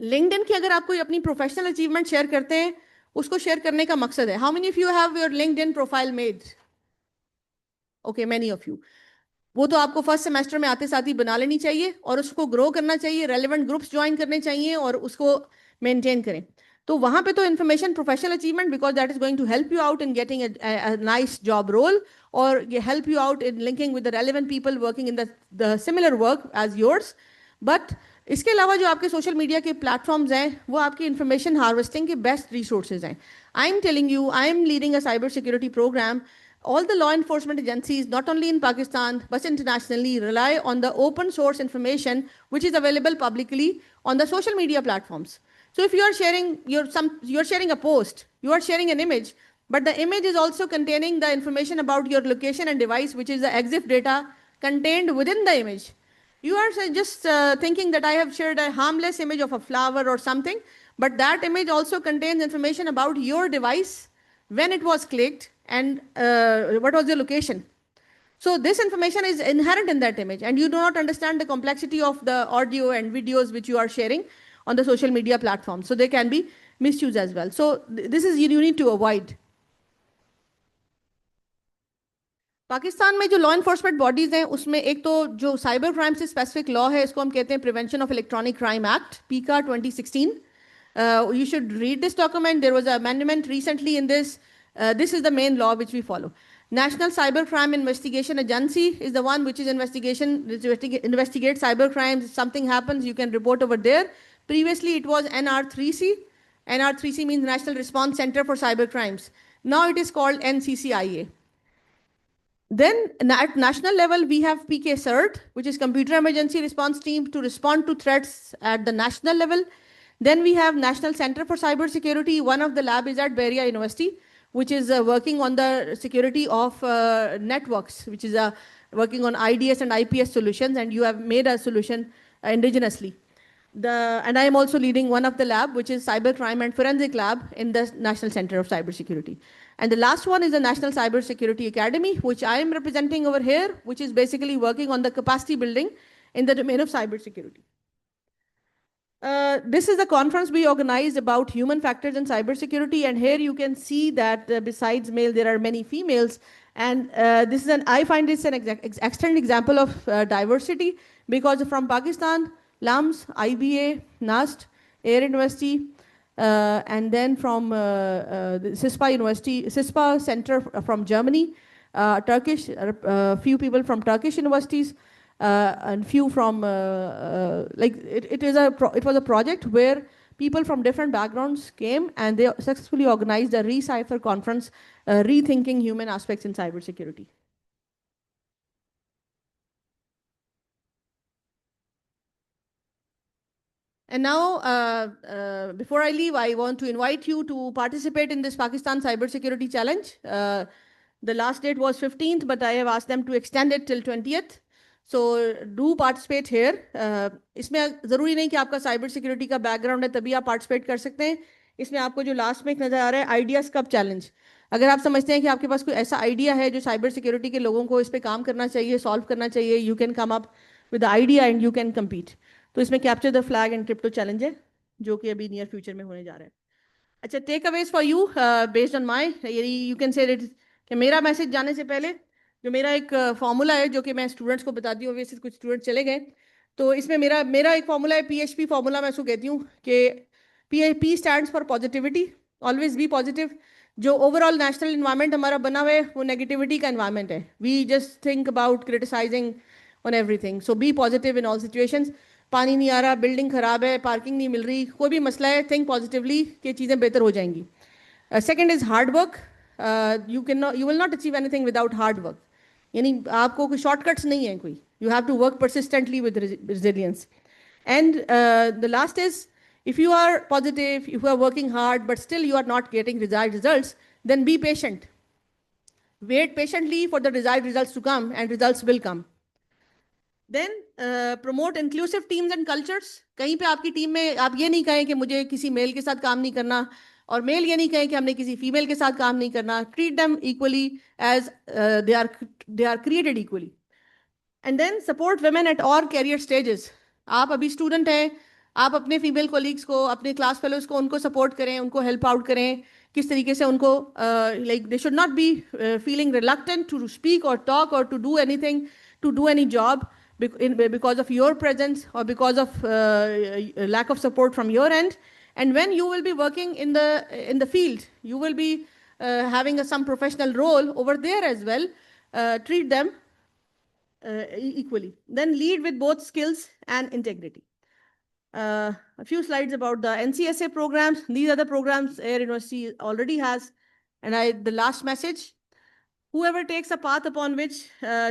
LinkedIn کی اگر آپ کوئی اپنی professional achievement share کرتے ہیں, اس کو share کرنے کا مقصد ہے. How many of you have your LinkedIn profile made? Okay, many of you. وہ تو آپ کو فرسٹ سیمسٹر میں آتے ساتھ ہی بنا لینی چاہیے اور اس کو گرو کرنا چاہیے, ریلیونٹ گروپس جوائن کرنے چاہیے اور اس کو مینٹین کریں. تو وہاں پہ تو information professional achievement, because that is going to help you out in getting a nice job role اور help you out in linking with the relevant people working in the similar work as yours. But اس کے علاوہ جو آپ کے social media کے platforms ہیں وہ آپ کی انفارمیشن ہارویسٹنگ کے بیسٹ ریسورسز ہیں. I am telling you, I am leading a cyber security program. All the law enforcement agencies, not only in Pakistan, but internationally, rely on the open source information which is available publicly on the social media platforms. So if you are sharing you're sharing a post, you are sharing an image, but the image is also containing the information about your location and device, which is the EXIF data contained within the image. You are just thinking that I have shared a harmless image of a flower or something, but that image also contains information about your device, when it was clicked, and what was your location. So this information is inherent in that image, and you do not understand the complexity of the audio and videos which you are sharing on the social media platforms. So they can be misused as well. So this is you need to avoid. Pakistan میں جو law enforcement bodies ہیں اس میں ایک تو جو cyber crime سے specific law ہے اس کو ہم کہتے ہیں prevention of electronic crime act, پیکا 2016. You should read this document. There was an amendment recently in this. This is the main law which we follow. National Cyber Crime Investigation Agency is the one which is investigate cyber crimes. If something happens, you can report over there. Previously, it was NR3C. NR3C means National Response Center for Cyber Crimes. Now it is called NCCIA. Then at national level, we have PK CERT, which is Computer Emergency Response Team to respond to threats at the national level. Then we have National Center for Cyber Security. One of the lab is at Beria University, which is working on the security of networks, which is working on IDS and IPS solutions, and you have made a solution indigenously. And I am also leading one of the lab, which is Cybercrime and Forensic Lab in the National Center of Cybersecurity. And the last one is the National Cybersecurity Academy, which I am representing over here, which is basically working on the capacity building in the domain of cybersecurity. This is the conference we organized about human factors in cybersecurity, and here you can see that besides male, there are many females. And this is I find this an excellent example of diversity, because from Pakistan, LAMS, IBA, NAST, Air University, and then from the CISPA University, CISPA Center from Germany, Turkish, few people from Turkish universities, and few from it was a project where people from different backgrounds came and they successfully organized a ReCypher conference, rethinking human aspects in cybersecurity. And now, before I leave, I want to invite you to participate in this Pakistan Cybersecurity Challenge. The last date was 15th, but I have asked them to extend it till 20th. So do participate here. اس میں ضروری نہیں کہ آپ کا cyber security کا back ground ہے تبھی آپ پارٹیسپیٹ کر سکتے ہیں. اس میں آپ کو جو لاسٹ میں ایک نظر آ رہا ہے آئیڈیاز کب چیلنج, اگر آپ سمجھتے ہیں کہ آپ کے پاس کوئی ایسا آئیڈیا ہے جو سائبر سیکورٹی کے لوگوں کو اس پہ کام کرنا چاہیے, سالو کرنا چاہیے, you can come up with the idea and you can compete. تو اس میں capture the flag and crypto challenge ہے جو کہ ابھی نیئر فیوچر میں ہونے جا رہا ہے. اچھا, takeaways for you based on my, you can say کہ میرا میسج جانے سے پہلے جو میرا ایک فارمولا ہے جو کہ میں اسٹوڈنٹس کو بتاتی ہوں, ویسے کچھ اسٹوڈنٹ چلے گئے, تو اس میں میرا ایک فارمولا ہے, PHP فارمولا. میں اس کو کہتی ہوں کہ P stands for positivity, always be positive. جو اوور آل نیشنل انوائرمنٹ ہمارا بنا ہوا ہے وہ نیگیٹیوٹی کا انوائرمنٹ ہے. We just think about criticising on everything. So be positive in all situations. پانی نہیں آ رہا, بلڈنگ خراب ہے, پارکنگ نہیں مل رہی, کوئی بھی مسئلہ ہے, تھنک پازیٹیولی کہ چیزیں بہتر ہو جائیں گی. Second is hard work. You will not achieve anything without hard work. یعنی آپ کو کوئی شارٹ کٹس نہیں ہیں کوئی, you have to work persistently with resilience. And the last is if you are positive, if you are working hard but still you are not getting desired results, then be patient. Wait patiently for the desired results to come, and results will come. Then promote inclusive teams and cultures. کہیں پہ آپ کی team میں آپ یہ نہیں کہیں کہ مجھے کسی میل کے ساتھ کام نہیں کرنا, اور میل یہ نہیں کہیں کہ ہم نے کسی فیمیل کے ساتھ کام نہیں کرنا. Treat them equally as they are created equally. And then support women at all career stages. آپ ابھی اسٹوڈنٹ ہیں, آپ اپنے فیمیل کولیگس کو, اپنے کلاس فیلوز کو, ان کو سپورٹ کریں, ان کو ہیلپ آؤٹ کریں, کس طریقے سے ان کو like they should not be feeling reluctant to speak اور ٹاک اور to do anything, to do any job because of your presence or because of lack of support from your end. And when you will be working in the field, you will be having some professional role over there as well. Treat them equally. Then lead with both skills and integrity. A few slides about the NCSA programs. These are the programs Air University already has. And the last message, whoever takes a path upon which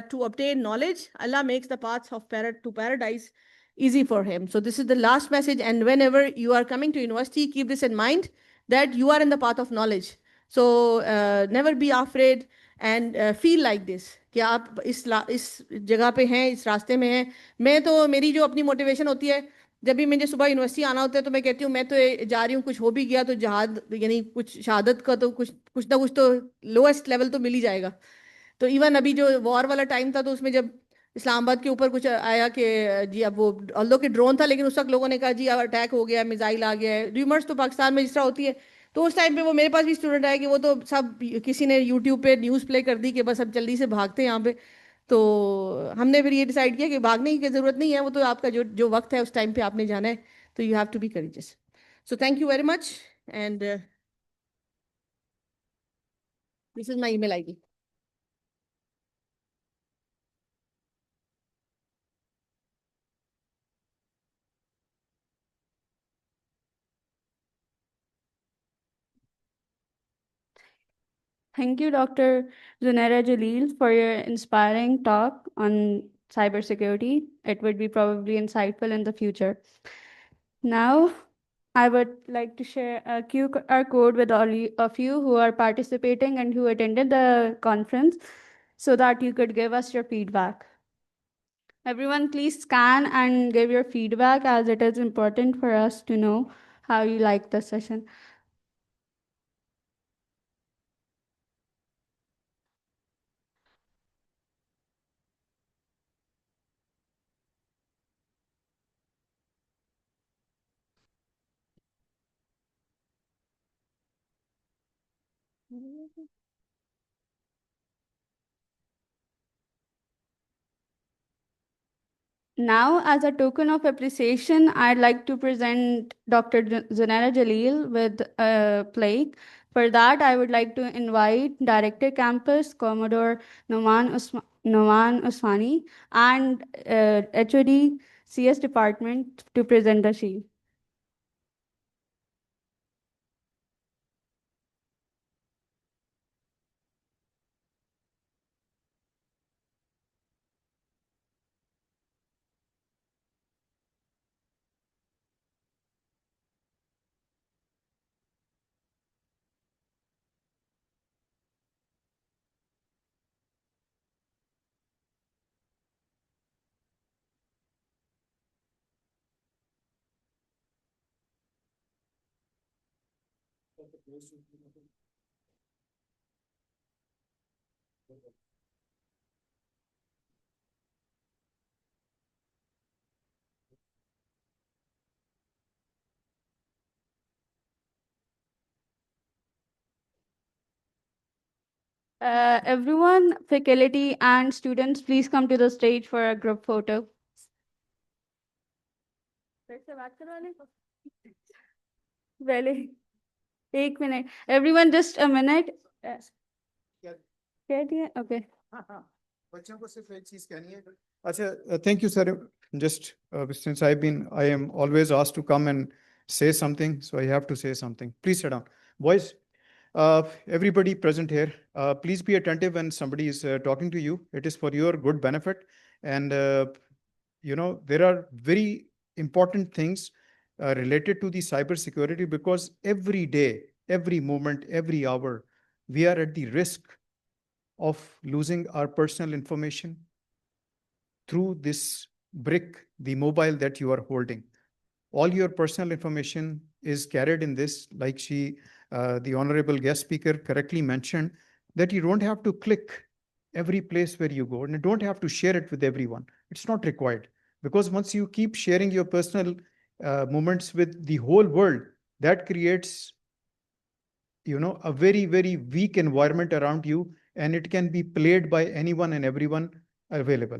to obtain knowledge, Allah makes the paths of to paradise easy for him. So this is the last message. And whenever you are coming to university, keep this in mind, that you are in the path of knowledge. So never be afraid and feel like this کہ آپ اس جگہ پہ ہیں, اس راستے میں ہیں. میں تو میری جو اپنی موٹیویشن ہوتی ہے, جب بھی مجھے صبح یونیورسٹی آنا ہوتا ہے تو میں کہتی ہوں میں تو جا رہی ہوں, کچھ ہو بھی گیا تو جہاد یعنی کچھ شہادت کا تو کچھ نہ کچھ تو لوئسٹ لیول تو مل ہی جائے گا. تو ایون ابھی جو وار والا ٹائم تھا تو اس میں جب اسلام آباد کے اوپر کچھ آیا کہ جی اب وہ آلدو کہ ڈرون تھا, لیکن اس وقت لوگوں نے کہا جی اب اٹیک ہو گیا, میزائل آ گیا ہے. ریومرس تو پاکستان میں جس طرح ہوتی ہے, تو اس ٹائم پہ وہ میرے پاس بھی اسٹوڈنٹ آئے کہ وہ تو سب کسی نے یوٹیوب پہ نیوز پلے کر دی کہ بس اب جلدی سے بھاگتے ہیں یہاں پہ. تو ہم نے پھر یہ ڈیسائیڈ کیا کہ بھاگنے کی ضرورت نہیں ہے, وہ تو آپ کا جو وقت ہے اس ٹائم پہ آپ نے جانا ہے, تو you have to be courageous. So thank you very much, and this is my email ID ڈی. Thank you, Dr. Zunaira Jalil, for your inspiring talk on cybersecurity. It would be probably insightful in the future. Now, I would like to share a QR code with all of you who are participating and who attended the conference so that you could give us your feedback. Everyone, please scan and give your feedback, as it is important for us to know how you like the session. Now, as a token of appreciation, I'd like to present Dr. Zunaira Jalil with a plaque. For that, I would like to invite Director Campus, Commodore Noman Usmani, and HOD CS Department to present the shield. Everyone, faculty and students, please come to the stage for a group photo. Really? 1 minute. Everyone, just a minute. Okay. Thank you, sir. Just since I am always asked to come and say something, so I have to say something. Please sit down. Boys, everybody present here, please be attentive when somebody is talking to you. It is for your good benefit. And, there are very important things related to the cybersecurity, because every day, every moment, every hour, we are at the risk of losing our personal information through this brick, the mobile that you are holding. All your personal information is carried in this, like the honorable guest speaker correctly mentioned, that you don't have to click every place where you go, and you don't have to share it with everyone. It's not required, because once you keep sharing your personal movements with the whole world, that creates a very, very weak environment around you, and it can be played by anyone and everyone available.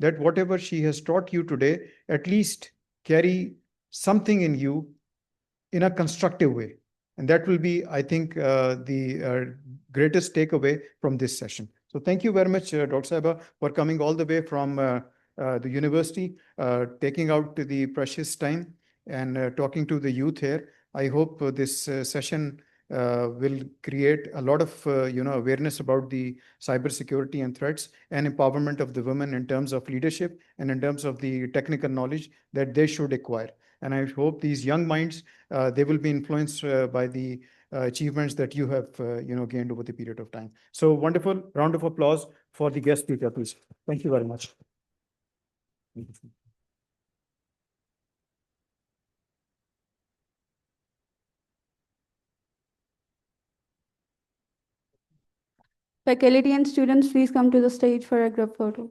that whatever she has taught you today, at least carry something in you in a constructive way. And that will be, I think, the greatest takeaway from this session. So thank you very much, Dr. Saiba, for coming all the way from the university, taking out the precious time and talking to the youth here. I hope this session will create a lot of awareness about the cybersecurity and threats and empowerment of the women in terms of leadership and in terms of the technical knowledge that they should acquire. And I hope these young minds, they will be influenced by the achievements that you have gained over the period of time. So wonderful. Round of applause for the guest speaker, please. Thank you very much. Faculty and students, please come to the stage for a group photo.